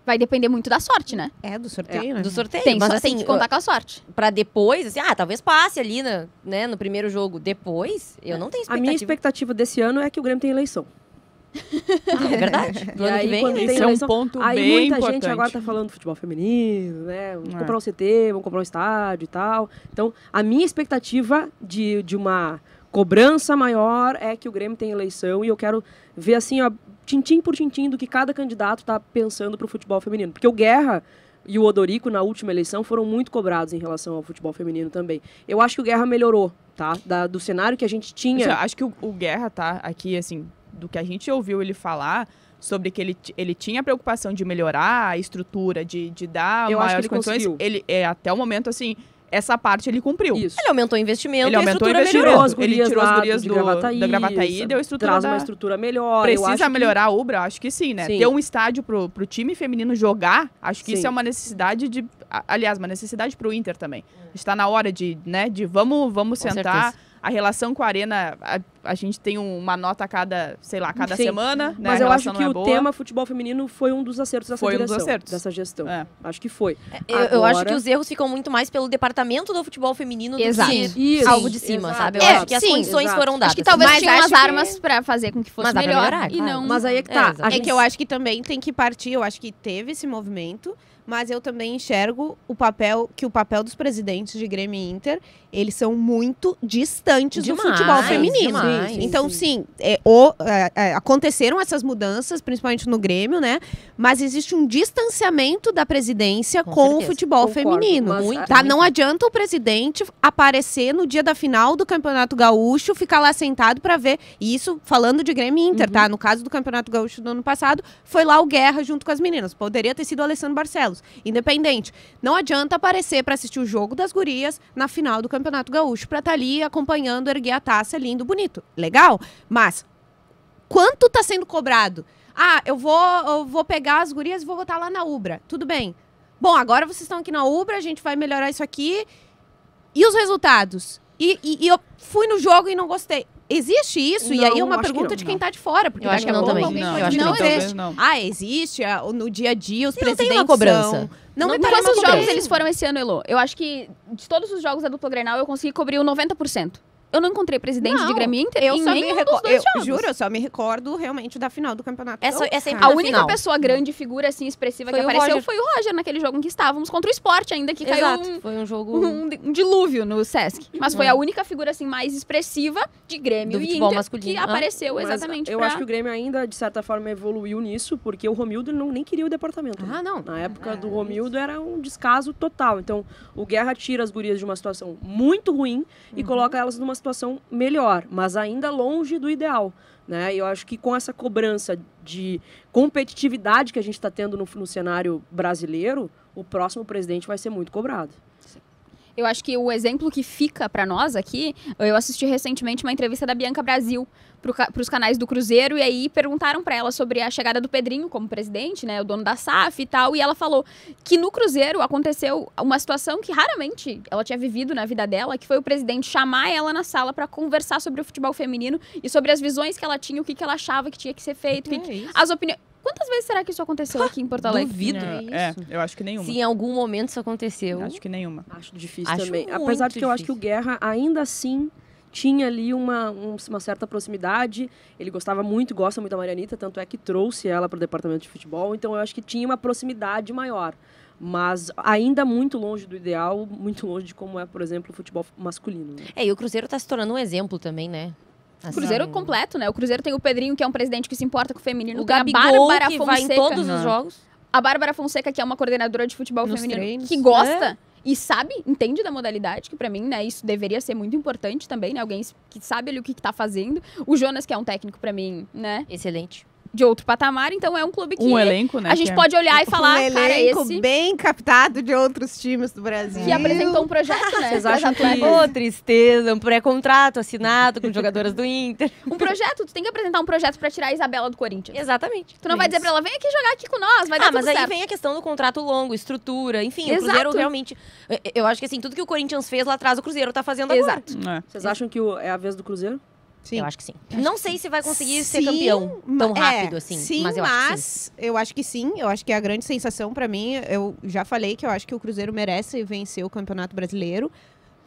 Vai depender muito da sorte, né? É, do sorteio, né? Do sorteio. Tem, mas só assim, tem que contar com a sorte. pra depois, assim, talvez passe ali no primeiro jogo. Depois, eu não tenho A expectativa. minha expectativa desse ano é que o Grêmio tem eleição. É verdade. No E ano que aí, vem, quando tem Esse é um eleição, ponto aí bem muita importante. gente agora tá falando do futebol feminino, né? Vamos É. comprar um CT, vamos comprar um estádio e tal. Então, a minha expectativa de uma cobrança maior é que o Grêmio tem eleição e eu quero ver assim, ó, tintim por tintim do que cada candidato está pensando para o futebol feminino. Porque o Guerra e o Odorico, na última eleição, foram muito cobrados em relação ao futebol feminino também. Eu acho que o Guerra melhorou, tá? Do cenário que a gente tinha... Eu acho que o Guerra tá aqui, assim, do que a gente ouviu ele falar... sobre que ele tinha a preocupação de melhorar a estrutura, de dar eu maiores condições. Ele, até o momento, assim, essa parte ele cumpriu. Isso. Ele aumentou o investimento Ele e a aumentou o estrutura investimento. melhorou. Ele tirou as gurias da Gravataí e deu a estrutura traz uma estrutura melhor. Eu Precisa acho melhorar a Ubra? Acho que sim, né? Sim. Ter um estádio pro time feminino jogar, acho que Sim. isso é uma necessidade de... Aliás, uma necessidade pro Inter também. Está na hora de vamos sentar... certeza. A relação com a Arena, a gente tem uma nota a cada Sim. semana, né? Mas a eu acho relação que não é o boa. tema futebol feminino foi um dos acertos dessa Foi um dos direção, acertos. dessa gestão. É. Acho que foi. Eu acho que os erros ficam muito mais pelo departamento do futebol feminino Exato. do que Isso, algo de cima, exato. sabe? Eu É, acho que as sim, condições exato. foram dadas. Acho que talvez Mas tinham acho as que- armas pra fazer com que fosse Mas dá pra melhor. melhorar, E claro. não... Mas aí é que É, tá. exato. É que eu acho que também tem que partir, eu acho que teve esse movimento, mas eu também enxergo o papel dos presidentes de Grêmio e Inter, eles são muito distantes do Demais, futebol feminino. demais. Sim, Então, sim. aconteceram essas mudanças, principalmente no Grêmio, né? Mas existe um distanciamento da presidência Com com o certeza. futebol Concordo, feminino. mas- Muito. Tá? Não adianta o presidente aparecer no dia da final do Campeonato Gaúcho, ficar lá sentado para ver. E isso falando de Grêmio e Inter, tá? No caso do Campeonato Gaúcho do ano passado, foi lá o Guerra junto com as meninas. Poderia ter sido o Alessandro Barcelos, independente. Não adianta aparecer para assistir o jogo das gurias na final do Campeonato Gaúcho para estar ali acompanhando, erguer a taça, lindo, bonito. Legal? Mas quanto tá sendo cobrado? Ah, eu vou pegar as gurias e vou botar lá na Ubra. Tudo bem. Bom, agora vocês estão aqui na Ubra, a gente vai melhorar isso aqui. E os resultados? E eu fui no jogo e não gostei. Existe isso? E aí é Não, uma acho que pergunta não, de quem não. tá de fora. Porque Eu acho daqui que a não pouco também. alguém Não, pode eu acho que dizer, não, existe. talvez não. Ah, existe. No dia a dia, os E não tem presidentes uma cobrança. são... Não, Não tem tem uma Quantos cobrança. jogos eles foram esse ano, Elô? Eu acho que de todos os jogos da dupla Grenal eu consegui cobrir o 90%. Eu não encontrei presidente de Grêmio e Inter eu em só me nenhum dos recordo, dois jogos. juro, eu só me recordo realmente da final do campeonato. É Gaúcho. sempre A na única final. pessoa grande, figura assim, expressiva Foi que o apareceu Roger. foi o Roger naquele jogo em que estávamos contra o Sport ainda, que Exato. caiu Foi um jogo um dilúvio no Sesc. Mas foi a única figura assim mais expressiva de Grêmio Do e futebol Inter masculino. que Ah. apareceu Mas exatamente eu pra... acho que o Grêmio ainda, de certa forma, evoluiu nisso, porque o Romildo nem queria o departamento. Ah, não. Na época do Romildo era um descaso total. Então, o Guerra tira as gurias de uma situação muito ruim e coloca elas numa situação melhor, mas ainda longe do ideal. Né? E eu acho que com essa cobrança de competitividade que a gente está tendo no cenário brasileiro, o próximo presidente vai ser muito cobrado. Eu acho que o exemplo que fica pra nós aqui, eu assisti recentemente uma entrevista da Bianca Brasil para os canais do Cruzeiro, e aí perguntaram pra ela sobre a chegada do Pedrinho como presidente, né, o dono da SAF e tal, e ela falou que no Cruzeiro aconteceu uma situação que raramente ela tinha vivido na vida dela, que foi o presidente chamar ela na sala pra conversar sobre o futebol feminino e sobre as visões que ela tinha, o que ela achava que tinha que ser feito, as opiniões. Quantas vezes será que isso aconteceu aqui em Porto Alegre? Duvido. Eu acho que nenhuma. Se em algum momento isso aconteceu. Acho que nenhuma. Acho difícil Acho também. muito Apesar de que eu acho que o difícil. Guerra ainda assim tinha ali uma certa proximidade. Ele gostava muito, gosta muito da Marianita, tanto é que trouxe ela para o departamento de futebol. Então eu acho que tinha uma proximidade maior. Mas ainda muito longe do ideal, muito longe de como é, por exemplo, o futebol masculino. Né? E o Cruzeiro tá se tornando um exemplo também, né? O Cruzeiro completo, né? O Cruzeiro tem o Pedrinho, que é um presidente que se importa com o feminino. O Tem a Gabigol, Bárbara que vai em Fonseca. todos os jogos. A Bárbara Fonseca, que é uma coordenadora de futebol Nos feminino, treinos. que gosta e sabe, entende da modalidade, que pra mim, né, isso deveria ser muito importante também, né? Alguém que sabe ali o que tá fazendo. O Jonas, que é um técnico pra mim, né, Excelente. de outro patamar, então é um clube que Um elenco, né? a gente que pode olhar e falar, um cara, elenco esse bem captado de outros times do Brasil. que apresentou um projeto, né? Vocês pras acham que- atletas. Ô, tristeza, um pré-contrato assinado com jogadoras do Inter. Um projeto, tu tem que apresentar um projeto pra tirar a Isabela do Corinthians. Exatamente. Tu não vai dizer pra ela, vem aqui jogar aqui com nós, vai dar tudo Mas aí certo. vem a questão do contrato longo, estrutura, enfim, Exato. o Cruzeiro realmente... Eu acho que assim, tudo que o Corinthians fez lá atrás, o Cruzeiro tá fazendo agora. Exato. É. Vocês acham que é a vez do Cruzeiro? Sim. Eu acho que sim. Não sei se vai conseguir ser Sim, campeão tão rápido assim, Sim, mas eu acho que sim. eu acho que sim. Eu acho que é a grande sensação pra mim. Eu já falei que eu acho que o Cruzeiro merece vencer o Campeonato Brasileiro.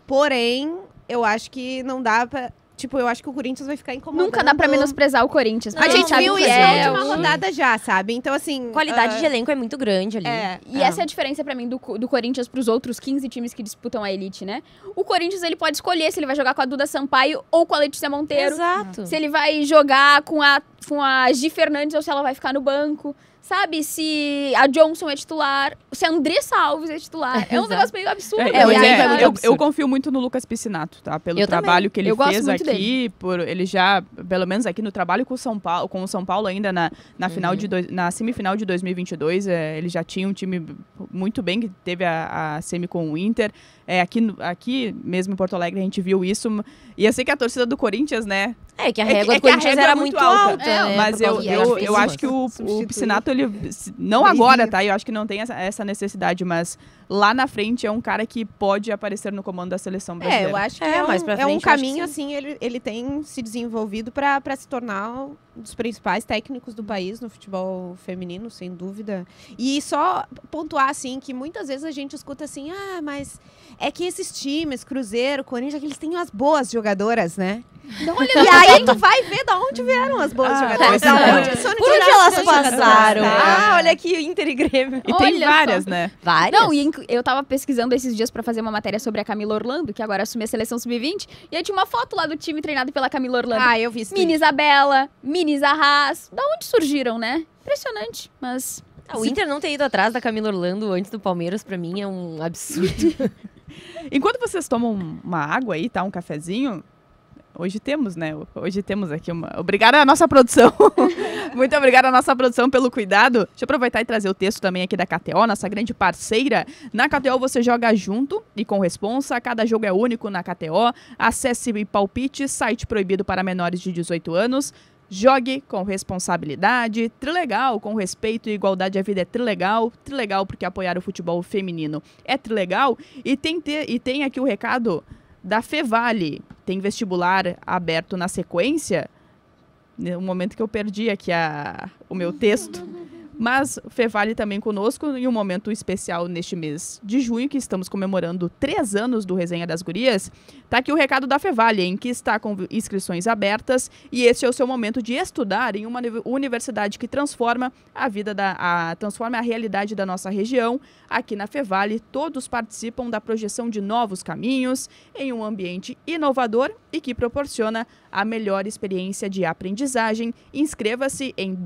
Porém, eu acho que não dá pra... tipo, eu acho que o Corinthians vai ficar incomodando. Nunca dá pra menosprezar o Corinthians. A gente sabe viu que isso é na última rodada já, sabe? Então, assim... Qualidade de elenco é muito grande ali. E essa é a diferença pra mim do Corinthians pros outros 15 times que disputam a elite, né? O Corinthians, ele pode escolher se ele vai jogar com a Duda Sampaio ou com a Letícia Monteiro. Exato. Se ele vai jogar com a Gi Fernandes ou se ela vai ficar no banco. Sabe? Se a Johnson é titular, se a Andressa Alves é titular. É um negócio meio absurdo. Eu confio muito no Lucas Piscinato, tá? Pelo trabalho que ele fez aqui, ele já, pelo menos aqui no trabalho com o São Paulo ainda na semifinal de 2022, ele já tinha um time muito bem, que teve a semi com o Inter. Aqui mesmo em Porto Alegre a gente viu isso. E eu sei que a torcida do Corinthians, né? Que a régua do Corinthians era muito alta. Né? Mas eu acho que o Piscinato, ele não agora, tá? Eu acho que não tem essa necessidade, mas lá na frente é um cara que pode aparecer no comando da seleção brasileira. Eu acho que é um caminho, assim, ele tem se desenvolvido para se tornar um dos principais técnicos do país no futebol feminino, sem dúvida. E só pontuar, assim, que muitas vezes a gente escuta assim, mas é que esses times, Cruzeiro, Corinthians, eles têm umas boas jogadoras, né? E aí tu vai ver de onde vieram as boas jogadoras. Por onde elas passaram? Olha aqui, Inter e Grêmio. E tem várias, né? Várias. Não, e eu tava pesquisando esses dias pra fazer uma matéria sobre a Camila Orlando, que agora assume a seleção sub-20, e aí tinha uma foto lá do time treinado pela Camila Orlando. Eu vi isso. Mini Isabela, Mini Arras. Da onde surgiram, né? Impressionante, mas... O Inter não ter ido atrás da Camila Orlando antes do Palmeiras, pra mim, é um absurdo. Enquanto vocês tomam uma água aí, tá? Um cafezinho... Hoje temos, né? Hoje temos aqui uma... Obrigada à nossa produção. Muito obrigada à nossa produção pelo cuidado. Deixa eu aproveitar e trazer o texto também aqui da KTO, nossa grande parceira. Na KTO você joga junto e com responsa. Cada jogo é único na KTO. Acesse e palpite, site proibido para menores de 18 anos. Jogue com responsabilidade. Trilegal, com respeito e igualdade à vida é Trilegal. Trilegal porque apoiar o futebol feminino é Trilegal. E tem aqui o recado da Fevale. Tem vestibular aberto na sequência. No momento que eu perdi aqui o meu texto. Mas Fevale também conosco em um momento especial neste mês de junho, que estamos comemorando 3 anos do Resenha das Gurias. Tá aqui o recado da Fevale, em que está com inscrições abertas e este é o seu momento de estudar em uma universidade que transforma transforma a realidade da nossa região. Aqui na Fevale, todos participam da projeção de novos caminhos em um ambiente inovador e que proporciona a melhor experiência de aprendizagem. Inscreva-se em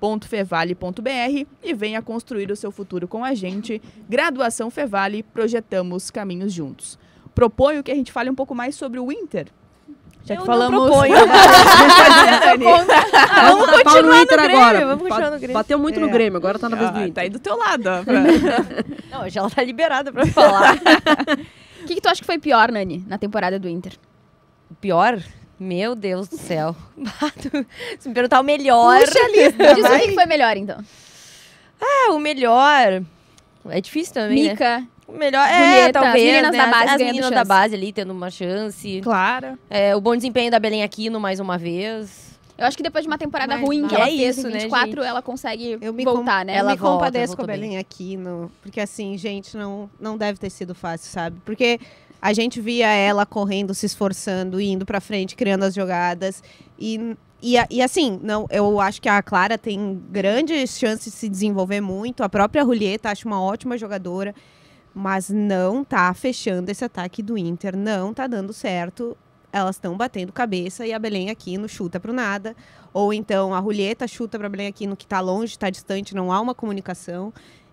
way.fevale.br e venha construir o seu futuro com a gente. Graduação Fevale, projetamos caminhos juntos. Proponho que a gente fale um pouco mais sobre o Inter. Já que falamos... Não proponho. Vamos continuar no Inter agora. Vamos continuar no Grêmio. Bateu muito no Grêmio, agora tá na vez do Inter. Tá aí do teu lado. Ó, Não, já ela tá liberada pra falar. O que tu acha que foi pior, Nani, na temporada do Inter? O pior? Meu Deus do céu. Se me perguntar o melhor... Puxa a lista. Diz o que foi melhor, então. O melhor... É difícil também, Mica. né? O melhor Julieta, talvez, as meninas né? da base As ganhando meninas da chance. base ali tendo uma chance. Claro. O bom desempenho da Belém Aquino mais uma vez. Eu acho que depois de uma temporada Mas ruim que é ela fez isso, em né, 24, gente? ela consegue Eu me voltar, né? Ela me compadeço voltou com a bem. Belém Aquino, porque assim, gente, não deve ter sido fácil, sabe? Porque a gente via ela correndo, se esforçando, indo pra frente, criando as jogadas. E assim, eu acho que a Clara tem grandes chances de se desenvolver muito. A própria Julieta acho uma ótima jogadora, mas não tá fechando esse ataque do Inter, não tá dando certo. Elas estão batendo cabeça e a Belém Aquino chuta pro nada. Ou então a Julieta chuta pra Belém Aquino, que tá longe, tá distante, não há uma comunicação.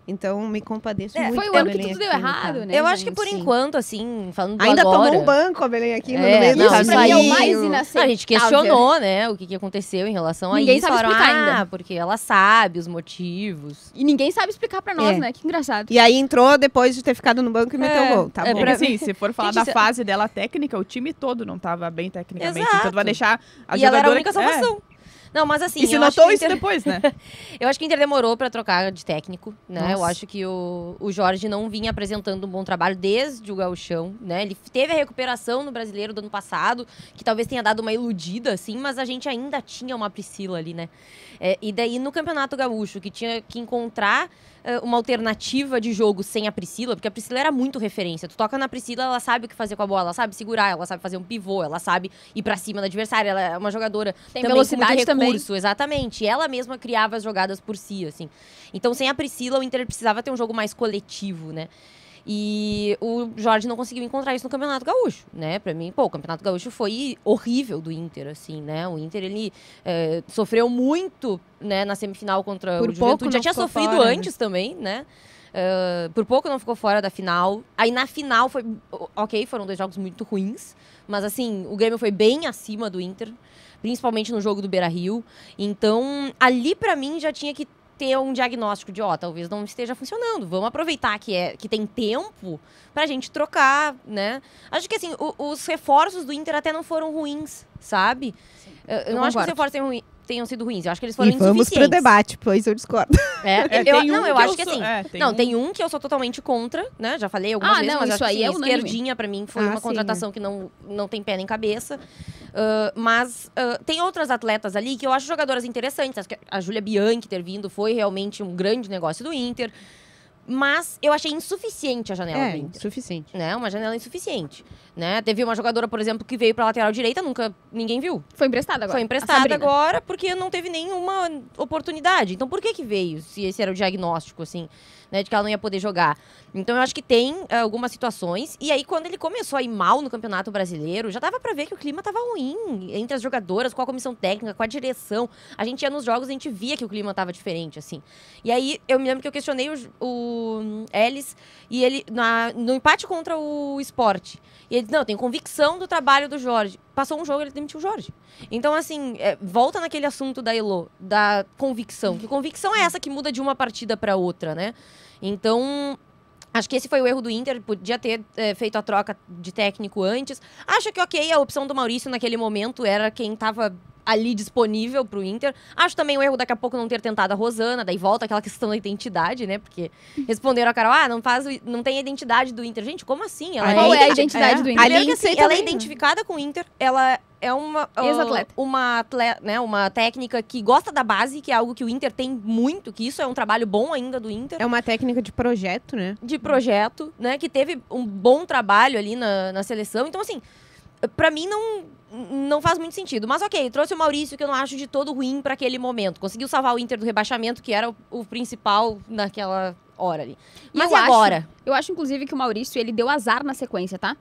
Então, me compadeço muito. Foi o da ano que Belém tudo deu Aquino, errado, cara. né? Eu acho que gente? por Sim. enquanto, assim, falando do Ainda agora... tomou um banco a Belém Aquino no É, meio não, do isso pra mim é o caminho. mais Não, a inaceitável. gente questionou, né, o que aconteceu em relação a Ninguém isso. sabe Falaram, explicar ainda. porque ela sabe os motivos. E ninguém sabe explicar pra nós, É. né? Que engraçado. E aí entrou depois de ter ficado no banco e meteu o gol. Tá bom. Porque assim, se for falar Gente, da fase dela técnica, o time todo não tava bem tecnicamente. Exato. Então tu vai deixar a E ela era a jogadora... única salvação. Não, mas assim... E se eu acho notou que o isso Inter- depois, né? Eu acho que o Inter demorou pra trocar de técnico, né? Nossa. Eu acho que o Jorge não vinha apresentando um bom trabalho desde o Gauchão, né? Ele teve a recuperação no Brasileiro do ano passado, que talvez tenha dado uma iludida, assim, mas a gente ainda tinha uma Priscila ali, né? E daí no Campeonato Gaúcho, que tinha que encontrar uma alternativa de jogo sem a Priscila, porque a Priscila era muito referência. Tu toca na Priscila, ela sabe o que fazer com a bola, ela sabe segurar, ela sabe fazer um pivô, ela sabe ir pra cima da adversária, ela é uma jogadora Tem também velocidade com muito também. recurso, exatamente. E ela mesma criava as jogadas por si, assim. Então, sem a Priscila, o Inter precisava ter um jogo mais coletivo, né? E o Jorge não conseguiu encontrar isso no Campeonato Gaúcho, né? Pra mim, o Campeonato Gaúcho foi horrível do Inter, assim, né? O Inter, ele sofreu muito, né, na semifinal contra Por o pouco Juventude. Já não tinha ficou sofrido fora, antes também, né? Por pouco não ficou fora da final. Aí na final foi... Ok, foram 2 jogos muito ruins. Mas assim, o Grêmio foi bem acima do Inter. Principalmente no jogo do Beira-Rio. Então, ali pra mim já tinha que ter um diagnóstico de, talvez não esteja funcionando. Vamos aproveitar que tem tempo pra gente trocar, né? Acho que assim, os reforços do Inter até não foram ruins, sabe? Eu não acho que os reforços tenham sido ruins. Eu acho que eles foram vamos insuficientes. pro debate, pois eu discordo. Eu acho que assim. Tem Tem um que eu sou totalmente contra, né? Já falei algumas vezes, não, mas isso acho que aí é assim, unânime. Esquerdinha pra mim foi uma sim, contratação que não tem pé nem cabeça. Mas tem outras atletas ali que eu acho jogadoras interessantes. Acho que a Júlia Bianchi ter vindo foi realmente um grande negócio do Inter. Mas eu achei insuficiente a janela do Inter. Suficiente. Né? Uma janela insuficiente. Né? Teve uma jogadora, por exemplo, que veio pra lateral direita, ninguém viu. Foi emprestada agora. Foi A emprestada Sabrina. agora porque não teve nenhuma oportunidade. Então, por que veio? Se esse era o diagnóstico, assim, né? De que ela não ia poder jogar. Então, eu acho que tem algumas situações. E aí, quando ele começou a ir mal no Campeonato Brasileiro, já dava pra ver que o clima tava ruim. Entre as jogadoras, com a comissão técnica, com a direção. A gente ia nos jogos, a gente via que o clima tava diferente, assim. E aí, eu me lembro que eu questionei o Ellis. E ele, no empate contra o Sport. E ele disse, não, eu tenho convicção do trabalho do Jorge. Passou um jogo, ele demitiu o Jorge. Então, assim, volta naquele assunto da Elo, da convicção. Que convicção é essa que muda de uma partida para outra, né? Então, acho que esse foi o erro do Inter. Podia ter feito a troca de técnico antes. Acho que, ok, a opção do Maurício naquele momento era quem estava ali disponível pro Inter. Acho também o erro daqui a pouco não ter tentado a Rosana, daí volta aquela questão da identidade, né? Porque responderam a Carol, não tem a identidade do Inter. Gente, como assim? Qual é a identidade do Inter? Primeiro que, assim, ela é também, né? identificada com o Inter, ela é uma Ex-atleta. uma técnica que gosta da base, que é algo que o Inter tem muito, que isso é um trabalho bom ainda do Inter. É uma técnica de projeto, né? De projeto, né? Que teve um bom trabalho ali na seleção. Então, assim, pra mim não faz muito sentido. Mas ok, trouxe o Maurício, que eu não acho de todo ruim pra aquele momento. Conseguiu salvar o Inter do rebaixamento, que era o principal naquela hora ali. Mas e agora? Eu acho, inclusive, que o Maurício, ele deu azar na sequência, tá?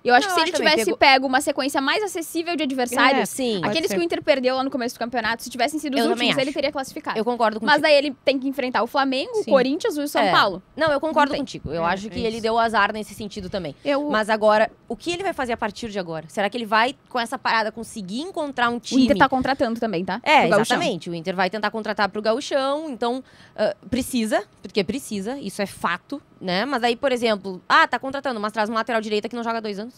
Eu acho que se ele também tivesse pego uma sequência mais acessível de adversários, sim. aqueles que o Inter perdeu lá no começo do campeonato, se tivessem sido os Eu também últimos, ele acho. teria classificado. Eu concordo contigo. Mas daí ele tem que enfrentar o Flamengo, o Sim. Corinthians e o São Paulo. Não, eu concordo Não tem. contigo. Eu acho que ele deu azar nesse sentido também. Eu, Mas agora, o que ele vai fazer a partir de agora? Será que ele vai, com essa parada, conseguir encontrar um O time... Inter tá contratando também, tá? É, Pro Gauchão. exatamente. O Inter vai tentar contratar pro Gauchão, então precisa, porque precisa, isso é fato, né? Mas aí, por exemplo, tá contratando, mas traz um lateral direita que não joga há 2 anos.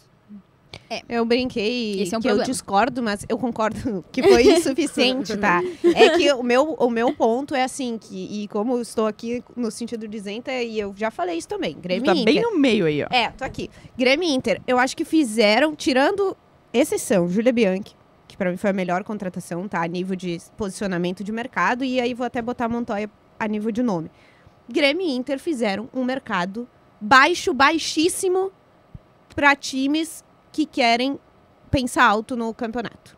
eu brinquei Esse é um que eu problema. discordo, mas eu concordo que foi insuficiente, tá? É que o meu ponto é assim, e como eu estou aqui no sentido de isenta, e eu já falei isso também, Grêmio Tá e bem Inter. no meio aí, ó. Tô aqui. Grêmio e Inter, eu acho que fizeram, tirando exceção, Júlia Bianchi, que pra mim foi a melhor contratação, tá? A nível de posicionamento de mercado, e aí vou até botar a Montoya a nível de nome. Grêmio e Inter fizeram um mercado baixíssimo para times que querem pensar alto no campeonato.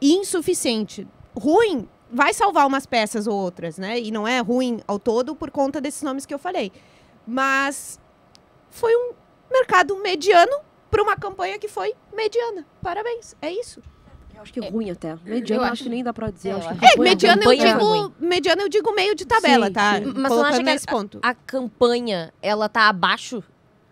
Insuficiente. Ruim, vai salvar umas peças ou outras, né? E não é ruim ao todo por conta desses nomes que eu falei. Mas foi um mercado mediano para uma campanha que foi mediana. Parabéns, é isso. Eu acho que é ruim até. Mediano, eu acho acho. que nem dá pra dizer. É, Eu acho eu que acho. a campanha- mediano Eu digo meio de tabela, Sim, tá? sim. Mas tu não Colocando acha que nesse ponto. a campanha, ela tá abaixo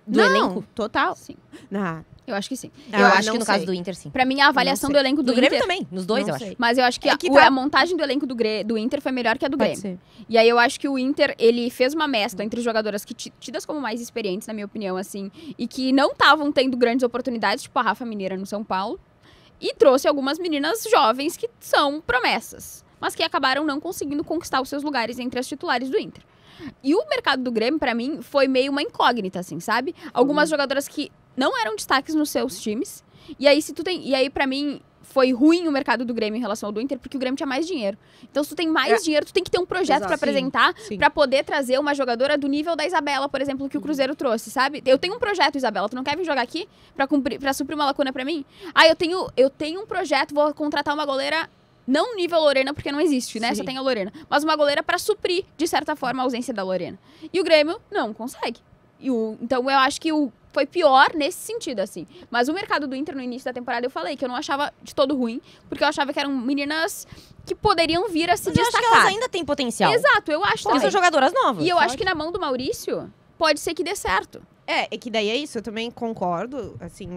do Não, elenco? total. Sim. Ah, Eu acho que sim. Eu acho não que no sei. caso do Inter, sim. Pra mim, a avaliação Não do sei. elenco do Do Grêmio Inter... também, nos dois, Não eu sei. acho. Mas eu acho que, É que tá- a montagem do elenco do Inter foi melhor que a do pode Grêmio. ser. E aí eu acho que o Inter, ele fez uma mescla entre jogadoras que tidas como mais experientes, na minha opinião, assim, e que não estavam tendo grandes oportunidades, tipo a Rafa Mineira no São Paulo, e trouxe algumas meninas jovens que são promessas, mas que acabaram não conseguindo conquistar os seus lugares entre as titulares do Inter. E o mercado do Grêmio, pra mim, foi meio uma incógnita, assim, sabe? Algumas jogadoras que não eram destaques nos seus times, e aí, pra mim, foi ruim o mercado do Grêmio em relação ao do Inter, porque o Grêmio tinha mais dinheiro. Então, se tu tem mais dinheiro, tu tem que ter um projeto Exato. pra apresentar, Sim. pra poder trazer uma jogadora do nível da Isabela, por exemplo, que o Cruzeiro trouxe, sabe? Eu tenho um projeto, Isabela, tu não quer vir jogar aqui pra suprir uma lacuna pra mim? Eu tenho um projeto, vou contratar uma goleira, não nível Lorena, porque não existe, né? Sim. Só tem a Lorena. Mas uma goleira pra suprir, de certa forma, a ausência da Lorena. E o Grêmio não consegue. Então, eu acho que foi pior nesse sentido, assim. Mas o mercado do Inter, no início da temporada, eu falei que eu não achava de todo ruim, porque eu achava que eram meninas que poderiam vir a se Mas eu acho que destacar. elas ainda têm potencial. Exato, eu acho Porque também. são jogadoras novas. E eu acho que na mão do Maurício, pode ser que dê certo. É que daí é isso, eu também concordo, assim,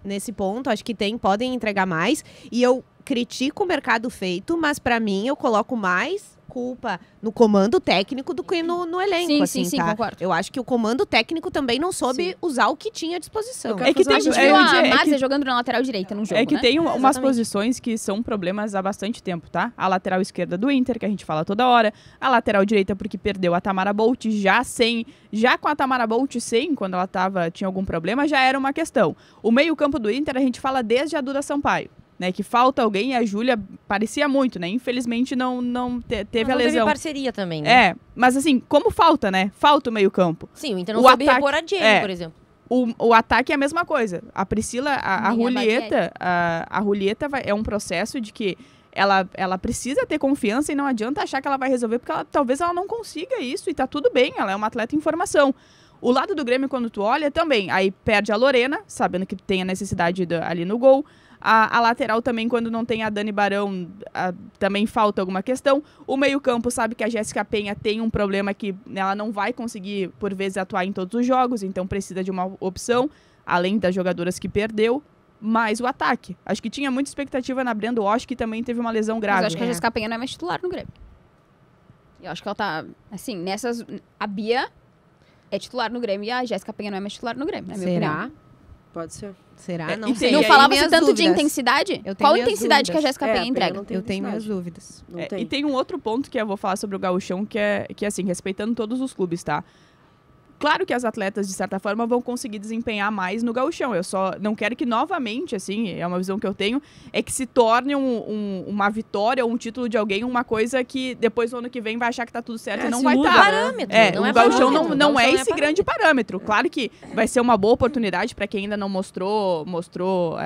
nesse ponto, acho que podem entregar mais, e eu critico o mercado feito, mas pra mim eu coloco mais culpa no comando técnico do que no elenco, Sim, assim, sim, tá? concordo. Eu acho que o comando técnico também não soube usar o que tinha à disposição. Eu quero É que fazer tem, uma A gente viu a é Márcia que, jogando na lateral direita num jogo, é que né? tem umas Exatamente. posições que são problemas há bastante tempo, tá? A lateral esquerda do Inter, que a gente fala toda hora. A lateral direita, porque perdeu a Tamara Bolt, já com a Tamara Bolt sem, quando ela tinha algum problema, já era uma questão. O meio-campo do Inter, a gente fala desde a Duda Sampaio, né? Que falta alguém, e a Júlia parecia muito, né? Infelizmente não teve Mas a não teve lesão. parceria também, né? É, mas assim, como falta, né? Falta o meio-campo. Sim, o Inter não O soube ataque- repor a Jenny, é. por exemplo. O ataque é a mesma coisa. A Priscila, a Nem a Julieta, a Julieta é um processo de que ela precisa ter confiança e não adianta achar que ela vai resolver, porque talvez ela não consiga isso e tá tudo bem, ela é uma atleta em formação. O lado do Grêmio, quando tu olha, também, aí perde a Lorena, sabendo que tem a necessidade ali no gol. A lateral também, quando não tem a Dani Barão, também falta alguma questão. O meio-campo sabe que a Jéssica Penha tem um problema que ela não vai conseguir, por vezes, atuar em todos os jogos, então precisa de uma opção, além das jogadoras que perdeu, mais o ataque. Acho que tinha muita expectativa na Brenda Walsh, que também teve uma lesão Mas grave. eu acho que a Jéssica Penha não é mais titular no Grêmio. Eu acho que ela tá, assim, a Bia é titular no Grêmio e a Jéssica Penha não é mais titular no Grêmio, na minha opinião. Será? Pode ser. Será? É, Não e sei. tem- Não E aí, falava-se minhas tanto de dúvidas. intensidade? Eu tenho Qual a minhas intensidade que a dúvidas. Jéssica Penha a entrega? não tem Eu tenho minhas intensidade. dúvidas. Não É, tem. e tem um outro ponto que eu vou falar sobre o gauchão, que é assim, respeitando todos os clubes, tá? Claro que as atletas, de certa forma, vão conseguir desempenhar mais no gauchão. Eu só não quero que, novamente, assim, é uma visão que eu tenho, é que se torne uma vitória ou um título de alguém, uma coisa que depois, no ano que vem, vai achar que tá tudo certo e não se vai muda, estar. né? Parâmetro, É, não o é gauchão parâmetro. não é Gauchão esse grande parâmetro. Claro que vai ser uma boa oportunidade para quem ainda não mostrou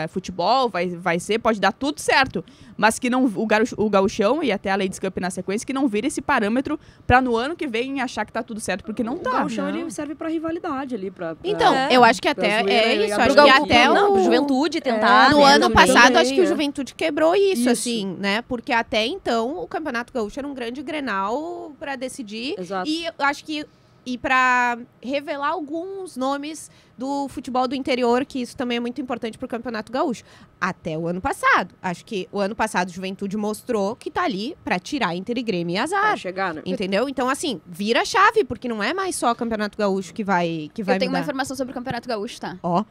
futebol, vai ser, pode dar tudo certo. Mas que não o gauchão e até a Ladies Cup na sequência, que não vira esse parâmetro para no ano que vem achar que tá tudo certo, porque não O tá. gauchão, Não. ele serve pra rivalidade ali, pra... Então, É. eu acho que até Pra zoeira é e isso. a Acho pro que Gauchão, até Não, pro o... Juventude tentar. No né, ano também. passado, acho que o é. Juventude quebrou isso, Isso. assim, né? Porque até então, o Campeonato Gaúcho era um grande Grenal pra decidir. Exato. E eu acho que... E pra revelar alguns nomes do futebol do interior, que isso também é muito importante pro Campeonato Gaúcho. Até o ano passado. Acho que o ano passado o Juventude mostrou que tá ali pra tirar Inter e Grêmio e Pra azar. chegar, né? Entendeu? Então, assim, vira a chave, porque não é mais só o Campeonato Gaúcho que vai Eu tenho uma mudar. informação sobre o Campeonato Gaúcho, tá? Ó,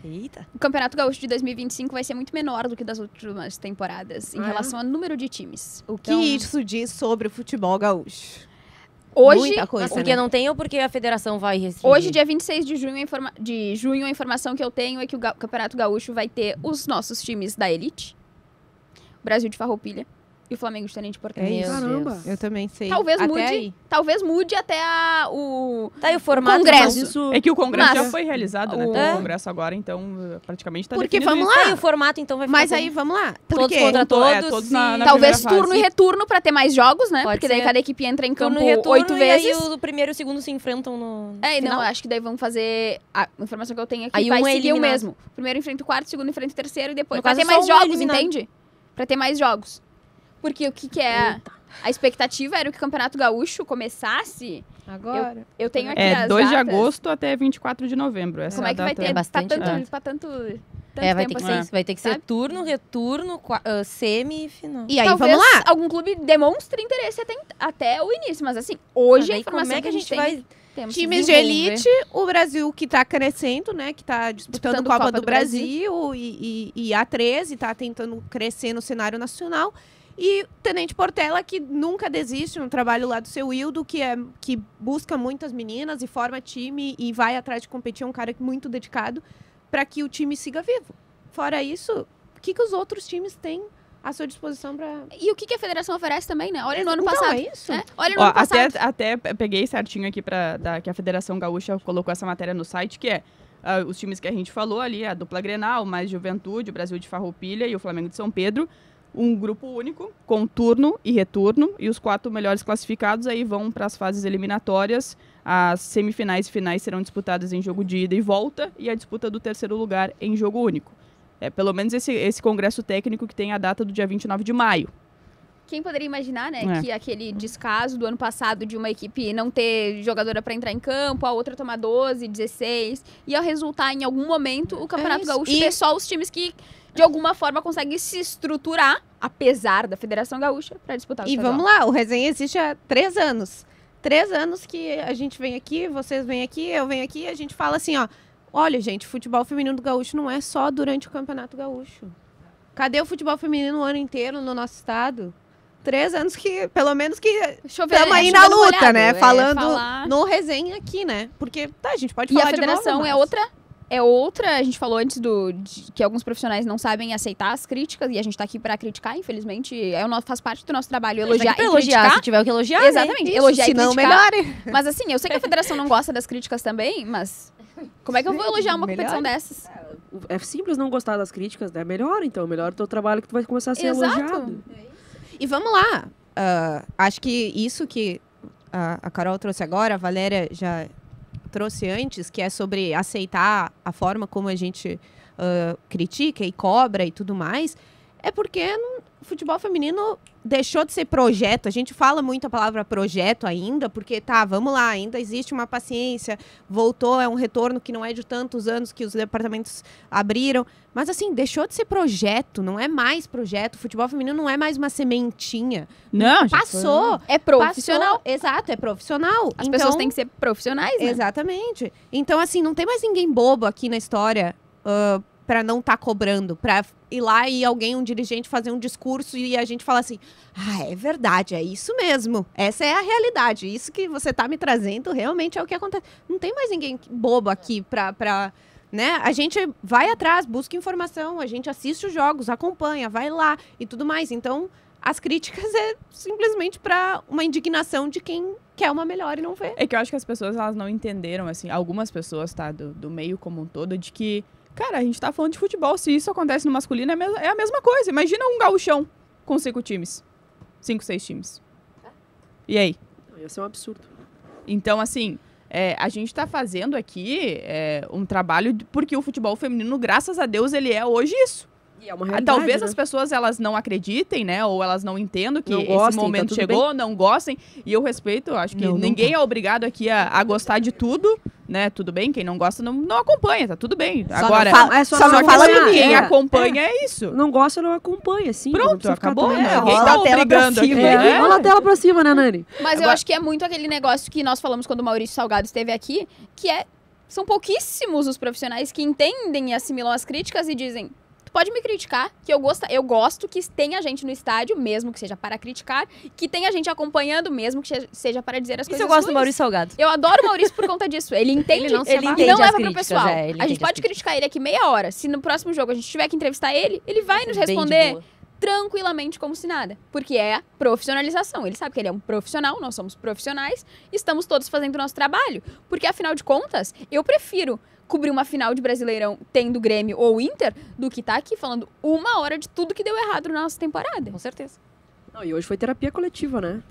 Eita. O Campeonato Gaúcho de 2025 vai ser muito menor do que das últimas temporadas, em Ah, é? relação ao número de times. o que Então, isso diz sobre o futebol gaúcho? Hoje, Muita coisa, Mas porque né? não tem ou porque a federação vai restringir? hoje, dia 26 de junho, a informação que eu tenho é que o Campeonato Gaúcho vai ter os nossos times da Elite, o Brasil de Farroupilha e o Flamengo de Tenente Portela. É isso. Caramba. Eu também sei. Talvez Até mude. aí. Talvez mude até o Tá aí o formato. Congresso. Mas isso... É que o congresso Mas- já foi realizado, né? o- Tem É. o congresso agora, então praticamente tá Porque definido vamos isso. lá. Tá aí o formato, então vai ficar. Mas como- aí, vamos lá. Todos Porque contra todos todos. na talvez primeira turno fase. e retorno pra ter mais jogos, né? Pode Porque daí ser. cada equipe entra em campo Turno e retorno, 8 e aí vezes. o primeiro e o segundo se enfrentam no É, não, final. acho que daí vão fazer. A informação que eu tenho aqui Aí vai um é seguir o eliminado. mesmo. Primeiro enfrenta o quarto, segundo enfrenta o terceiro e depois. No Pra caso, ter só mais um é jogos, eliminado. entende? Pra ter mais jogos. Porque o que é. A expectativa era que o Campeonato Gaúcho começasse. agora. Eu tenho aqui É as 2 de datas. agosto até 24 de novembro. Essa Como é é a que vai data. ter? É bastante, pra tanto É, vai ter tempo que assim. ser, vai ter que ser sabe? turno, retorno, semi e final. E aí, Talvez vamos lá. algum clube demonstre interesse até o início, mas assim, hoje Ah, a daí informação como é que a gente tem, vai temos Times de desenvolver. elite, o Brasil que tá crescendo, né? Que tá disputando Copa do Brasil e a 13 tá tentando crescer no cenário nacional. E Tenente Portela, que nunca desiste no trabalho lá do seu Hildo, que busca muitas meninas e forma time e vai atrás de competir, é um cara muito dedicado para que o time siga vivo. Fora isso, que os outros times têm à sua disposição para... E o que a federação oferece também, né? Olha no ano passado. É isso. Né? Olha no ano passado. Até peguei certinho aqui que a Federação Gaúcha colocou essa matéria no site, que é os times que a gente falou ali, a dupla Grenal, mais Juventude, o Brasil de Farroupilha e o Flamengo de São Pedro, um grupo único, com turno e retorno, e os 4 melhores classificados aí vão para as fases eliminatórias. As semifinais e finais serão disputadas em jogo de ida e volta, e a disputa do 3º lugar em jogo único. Pelo menos esse congresso técnico que tem a data do dia 29 de maio. Quem poderia imaginar, né, que aquele descaso do ano passado de uma equipe não ter jogadora para entrar em campo, a outra tomar 12, 16, ia resultar em algum momento o Campeonato Gaúcho ter só os times que, de alguma forma, conseguem se estruturar, apesar da Federação Gaúcha, para disputar o estadual. Vamos lá, o Resenha existe há 3 anos. 3 anos que a gente vem aqui, vocês vêm aqui, eu venho aqui, e a gente fala assim, ó, olha, gente, futebol feminino do Gaúcho não é só durante o Campeonato Gaúcho. Cadê o futebol feminino o ano inteiro no nosso estado? 3 anos que, pelo menos que estamos aí na luta, molhado, né? Falando falar... no Resenha aqui, né? Porque, a gente pode falar de novo. E a federação é outra, a gente falou antes que alguns profissionais não sabem aceitar as críticas, e a gente tá aqui pra criticar, infelizmente, faz parte do nosso trabalho elogiar e criticar. Se tiver o que elogiar, exatamente, né? Elogiar se e não, criticar. melhore. Mas assim, eu sei que a federação não gosta das críticas também, mas como é que eu vou elogiar uma competição dessas? É simples não gostar das críticas, né? Melhor então, melhor o teu trabalho que tu vai começar a ser Exato. elogiado. E vamos lá. Acho que isso que a Carol trouxe agora, a Valéria já trouxe antes, que é sobre aceitar a forma como a gente critica e cobra e tudo mais, é porque o futebol feminino deixou de ser projeto. A gente fala muito a palavra projeto ainda, porque vamos lá, ainda existe uma paciência, voltou, é um retorno que não é de tantos anos que os departamentos abriram, mas assim, deixou de ser projeto, não é mais projeto, o futebol feminino não é mais uma sementinha. Não, Passou. É profissional. Passou. Exato, é profissional. As pessoas têm que ser profissionais, né? Exatamente. Então, assim, não tem mais ninguém bobo aqui na história para não estar cobrando, para ir lá e um dirigente fazer um discurso e a gente falar assim, é verdade, é isso mesmo, essa é a realidade, isso que você tá me trazendo realmente é o que acontece. Não tem mais ninguém bobo aqui né? A gente vai atrás, busca informação, a gente assiste os jogos, acompanha, vai lá e tudo mais. Então, as críticas é simplesmente para uma indignação de quem quer uma melhor e não vê. É que eu acho que as pessoas, elas não entenderam, assim, algumas pessoas, do meio como um todo, de que, cara, a gente tá falando de futebol, se isso acontece no masculino, é a mesma coisa. Imagina um gauchão com 5 times. 5, 6 times. E aí? Ia ser um absurdo. Então, assim, a gente tá fazendo aqui um trabalho porque o futebol feminino, graças a Deus, ele é hoje isso. E é uma realidade, Talvez né? as pessoas elas não acreditem, né? Ou elas não entendam que Não esse gostem, momento tá tudo chegou, não gostem. E eu respeito, eu acho que ninguém é obrigado aqui a gostar de tudo, né? Tudo bem, quem não gosta não acompanha, tá tudo bem. Agora, só não fala que que quem acompanha é isso. Não gosta, não acompanha, sim. Pronto, acabou. Também, Ninguém rola tá a tela obrigando pra aqui. cima, né? Rola a tela pra cima, né, Nani? Mas eu acho que é muito aquele negócio que nós falamos quando o Maurício Salgado esteve aqui, que são pouquíssimos os profissionais que entendem e assimilam as críticas e dizem, tu pode me criticar, que eu gosto que tenha gente no estádio, mesmo que seja para criticar, que tenha gente acompanhando, mesmo que seja para dizer as coisas Isso eu gosto do ruins. Maurício Salgado. Eu adoro o Maurício por conta disso. Ele entende, Ele não se e entende não as leva pro críticas, pessoal. ele A entende gente as pode criticar ele aqui meia hora. Se no próximo jogo a gente tiver que entrevistar ele vai nos Bem de responder boa. tranquilamente como se nada. Porque é profissionalização. Ele sabe que ele é um profissional, nós somos profissionais, estamos todos fazendo o nosso trabalho. Porque, afinal de contas, eu prefiro cobrir uma final de Brasileirão tendo Grêmio ou Inter do que tá aqui falando 1 hora de tudo que deu errado na nossa temporada. Com certeza. Não, e hoje foi terapia coletiva, né?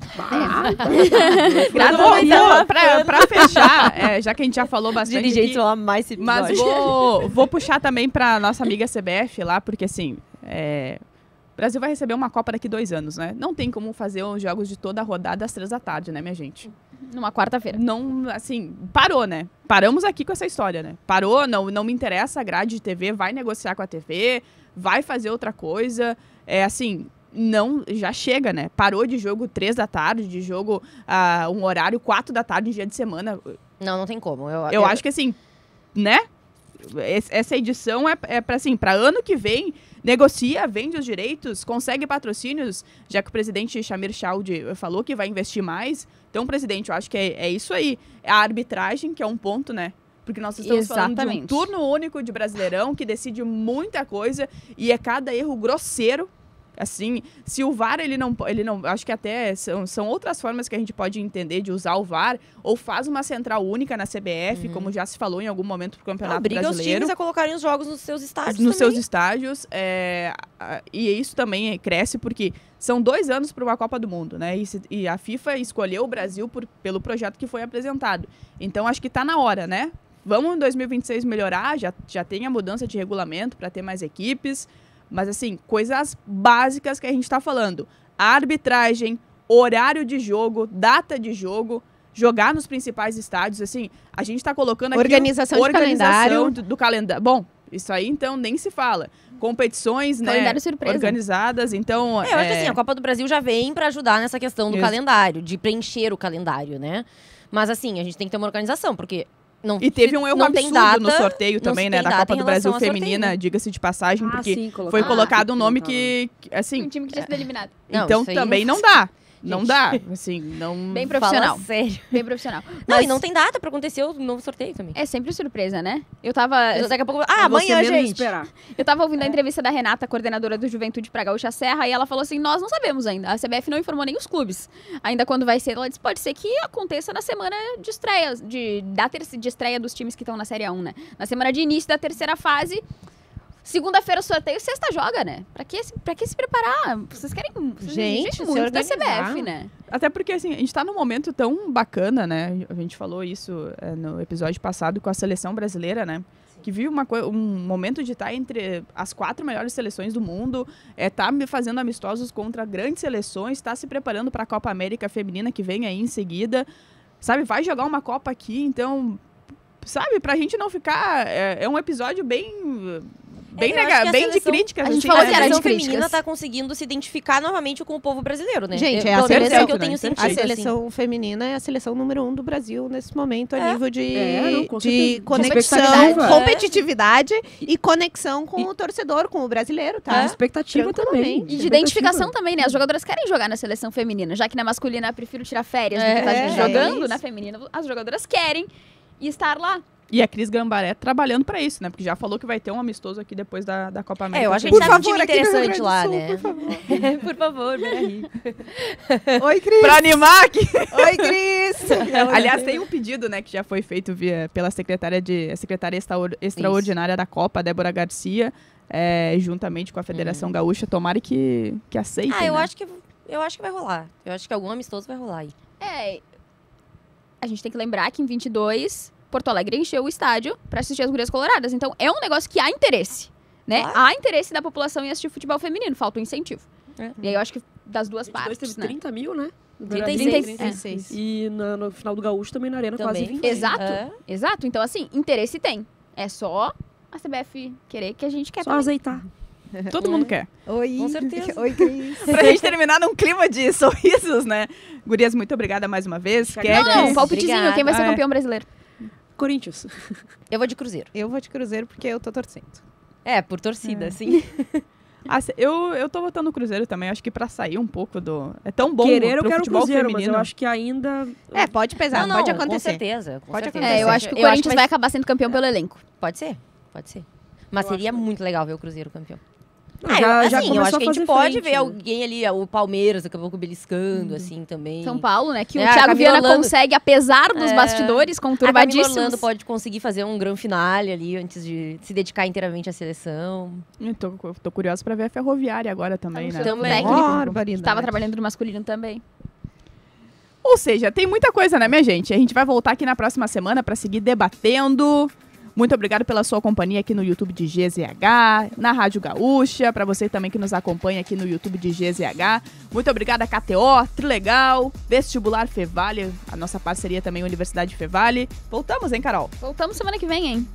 Então, pra fechar, já que a gente já falou Os bastante dirigentes aqui, vão amar esse episódio. mas vou puxar também pra nossa amiga CBF lá, porque assim, o Brasil vai receber uma Copa daqui 2 anos, né? Não tem como fazer os jogos de toda a rodada às 3 da tarde, né, minha gente? Numa quarta-feira. Não, assim, parou, né? Paramos aqui com essa história, né? Parou, não me interessa a grade de TV, vai negociar com a TV, vai fazer outra coisa. Assim, não, já chega, né? Parou de jogo 3 da tarde, de jogo um horário 4 da tarde em dia de semana. Não tem como. Eu acho que assim, né? Essa edição é para assim, para ano que vem, negocia, vende os direitos, consegue patrocínios, já que o presidente Shamir Chaudhry falou que vai investir mais. Então, presidente, eu acho que é isso aí. A arbitragem, que é um ponto, né? Porque nós estamos falando de um Exatamente. turno único de Brasileirão que decide muita coisa e é cada erro grosseiro. Assim, se o VAR, ele não, acho que até são outras formas que a gente pode entender de usar o VAR, ou faz uma central única na CBF, como já se falou em algum momento pro Campeonato Obriga os Brasileiro. times a colocarem os jogos nos seus estádios Nos também. seus estádios, e isso também cresce porque são 2 anos para uma Copa do Mundo, né? E a FIFA escolheu o Brasil pelo projeto que foi apresentado. Então, acho que está na hora, né? Vamos em 2026 melhorar, já tem a mudança de regulamento para ter mais equipes, mas assim, coisas básicas que a gente está falando. Arbitragem, horário de jogo, data de jogo, jogar nos principais estádios, assim, a gente está colocando aqui Organização de calendário. do calendário. Bom, isso aí então nem se fala. Competições, né, Calendário surpresa. organizadas, então... Eu acho que assim, a Copa do Brasil já vem pra ajudar nessa questão do Isso. calendário, de preencher o calendário, né? Mas assim, a gente tem que ter uma organização, porque não E teve um erro não tem absurdo no data, sorteio não também, se né, tem da data Copa em do Brasil relação ao sorteio, feminina, né? diga-se de passagem, porque sim, foi colocado um nome colocado. que Um assim, time que tinha sido eliminado. Não, então isso aí também não- não dá. Não dá, assim, não... Bem profissional. Fala sério. Bem profissional. Não, e não tem data pra acontecer o novo sorteio também. É sempre surpresa, né? Eu tava Daqui a pouco... Ah, amanhã, Você mesmo gente! esperar. ouvindo a entrevista da Renata, coordenadora do Juventude pra Gaúcha Serra, e ela falou assim, nós não sabemos ainda. A CBF não informou nem os clubes. Ainda quando vai ser, ela disse, pode ser que aconteça na semana de estreia, de estreia dos times que estão na Série A1, né? Na semana de início da terceira fase, segunda-feira sorteio, sexta joga, né? Pra que se preparar? Vocês querem... Vocês Gente, exigem se muito da organizar. CBF, né? Até porque, assim, a gente tá num momento tão bacana, né? A gente falou isso no episódio passado com a seleção brasileira, né? Que vive um momento de estar entre as 4 melhores seleções do mundo, tá fazendo amistosos contra grandes seleções, tá se preparando para a Copa América Feminina que vem aí em seguida, sabe? Vai jogar uma Copa aqui, então, sabe? Pra gente não ficar... É um episódio bem eu acho que a bem de seleção- críticas. a gente assim, falou né? que era A de seleção críticas. feminina tá conseguindo se identificar novamente com o povo brasileiro, né? Gente, Eu- é a pelo menos é o seleção, que eu né? tenho sentido. A assim. seleção feminina é a seleção número 1 do Brasil nesse momento, a nível de, não, com de certeza. conexão, Expectativa. competitividade e conexão com o torcedor, com o brasileiro, tá? De expectativa também. Tranquilamente. E de identificação também, né? As jogadoras querem jogar na seleção feminina, já que na masculina eu prefiro tirar férias do que estar É jogando, isso. na feminina as jogadoras querem estar lá. E a Cris Gambaré trabalhando pra isso, né? Porque já falou que vai ter um amistoso aqui depois da Copa América. Eu acho que a Por gente tá num favor, time aqui no Rio interessante Grande do lá, Sul, né? por favor. Por favor, vem aí. Oi, Cris! Pra animar aqui. Oi, Cris! Aliás, tem um pedido, né, que já foi feito pela secretária extraordinária da Copa, Débora Garcia, juntamente com a Federação Gaúcha. Tomara que aceitem, Ah, eu né? acho que vai rolar. Eu acho que algum amistoso vai rolar aí. A gente tem que lembrar que em 22, Porto Alegre encheu o estádio pra assistir as Gurias Coloradas. Então, é um negócio que há interesse, né? Claro. Há interesse da população em assistir futebol feminino, falta o incentivo. É. E aí, eu acho que das duas 22 partes, teve né? 30 mil, né? No 36. Brasil. 36. E no final do Gaúcho também na Arena quase Também. 20. Exato, É. exato. Então, assim, interesse tem. É só a CBF querer que a gente quer Só também. azeitar. Todo mundo quer. Oi. Com certeza. Oi, Cris. Pra gente terminar num clima de sorrisos, né? Gurias, muito obrigada mais uma vez. Não, Quer Não, que- palpitezinho, Obrigada. quem vai ser Ah, é. campeão brasileiro? Corinthians. Eu vou de Cruzeiro. Eu vou de Cruzeiro porque eu tô torcendo. É, por torcida, sim. Eu tô votando no Cruzeiro também. Acho que pra sair um pouco do... É tão bom Querer eu pro quero o futebol Cruzeiro, mas feminino. eu acho que ainda... É, pode pesar, Não, pode com acontecer. certeza. Com Pode certeza. acontecer. Eu acho que o Eu acho Corinthians vai acabar sendo campeão pelo elenco. Pode ser, pode ser. Mas Eu seria acho muito legal ver o Cruzeiro campeão. Já Assim, eu acho que a gente pode ver né? alguém ali, o Palmeiras daqui a pouco beliscando, assim, também. São Paulo, né? Que o É, a Thiago Camila Viana Orlando. consegue, apesar dos É. bastidores A Camila conturbadíssimos. Orlando pode conseguir fazer um grande finale ali antes de se dedicar inteiramente à seleção. Eu tô curiosa pra ver a Ferroviária agora também, né? Anunciando o Também. técnico, Barbaridade. que estava trabalhando no masculino também. Ou seja, tem muita coisa, né, minha gente? A gente vai voltar aqui na próxima semana pra seguir debatendo. Muito obrigado pela sua companhia aqui no YouTube de GZH, na Rádio Gaúcha, pra você também que nos acompanha aqui no YouTube de GZH. Muito obrigada, KTO, Trilegal, Vestibular Fevale, a nossa parceria também Universidade Fevale. Voltamos, hein, Carol? Voltamos semana que vem, hein?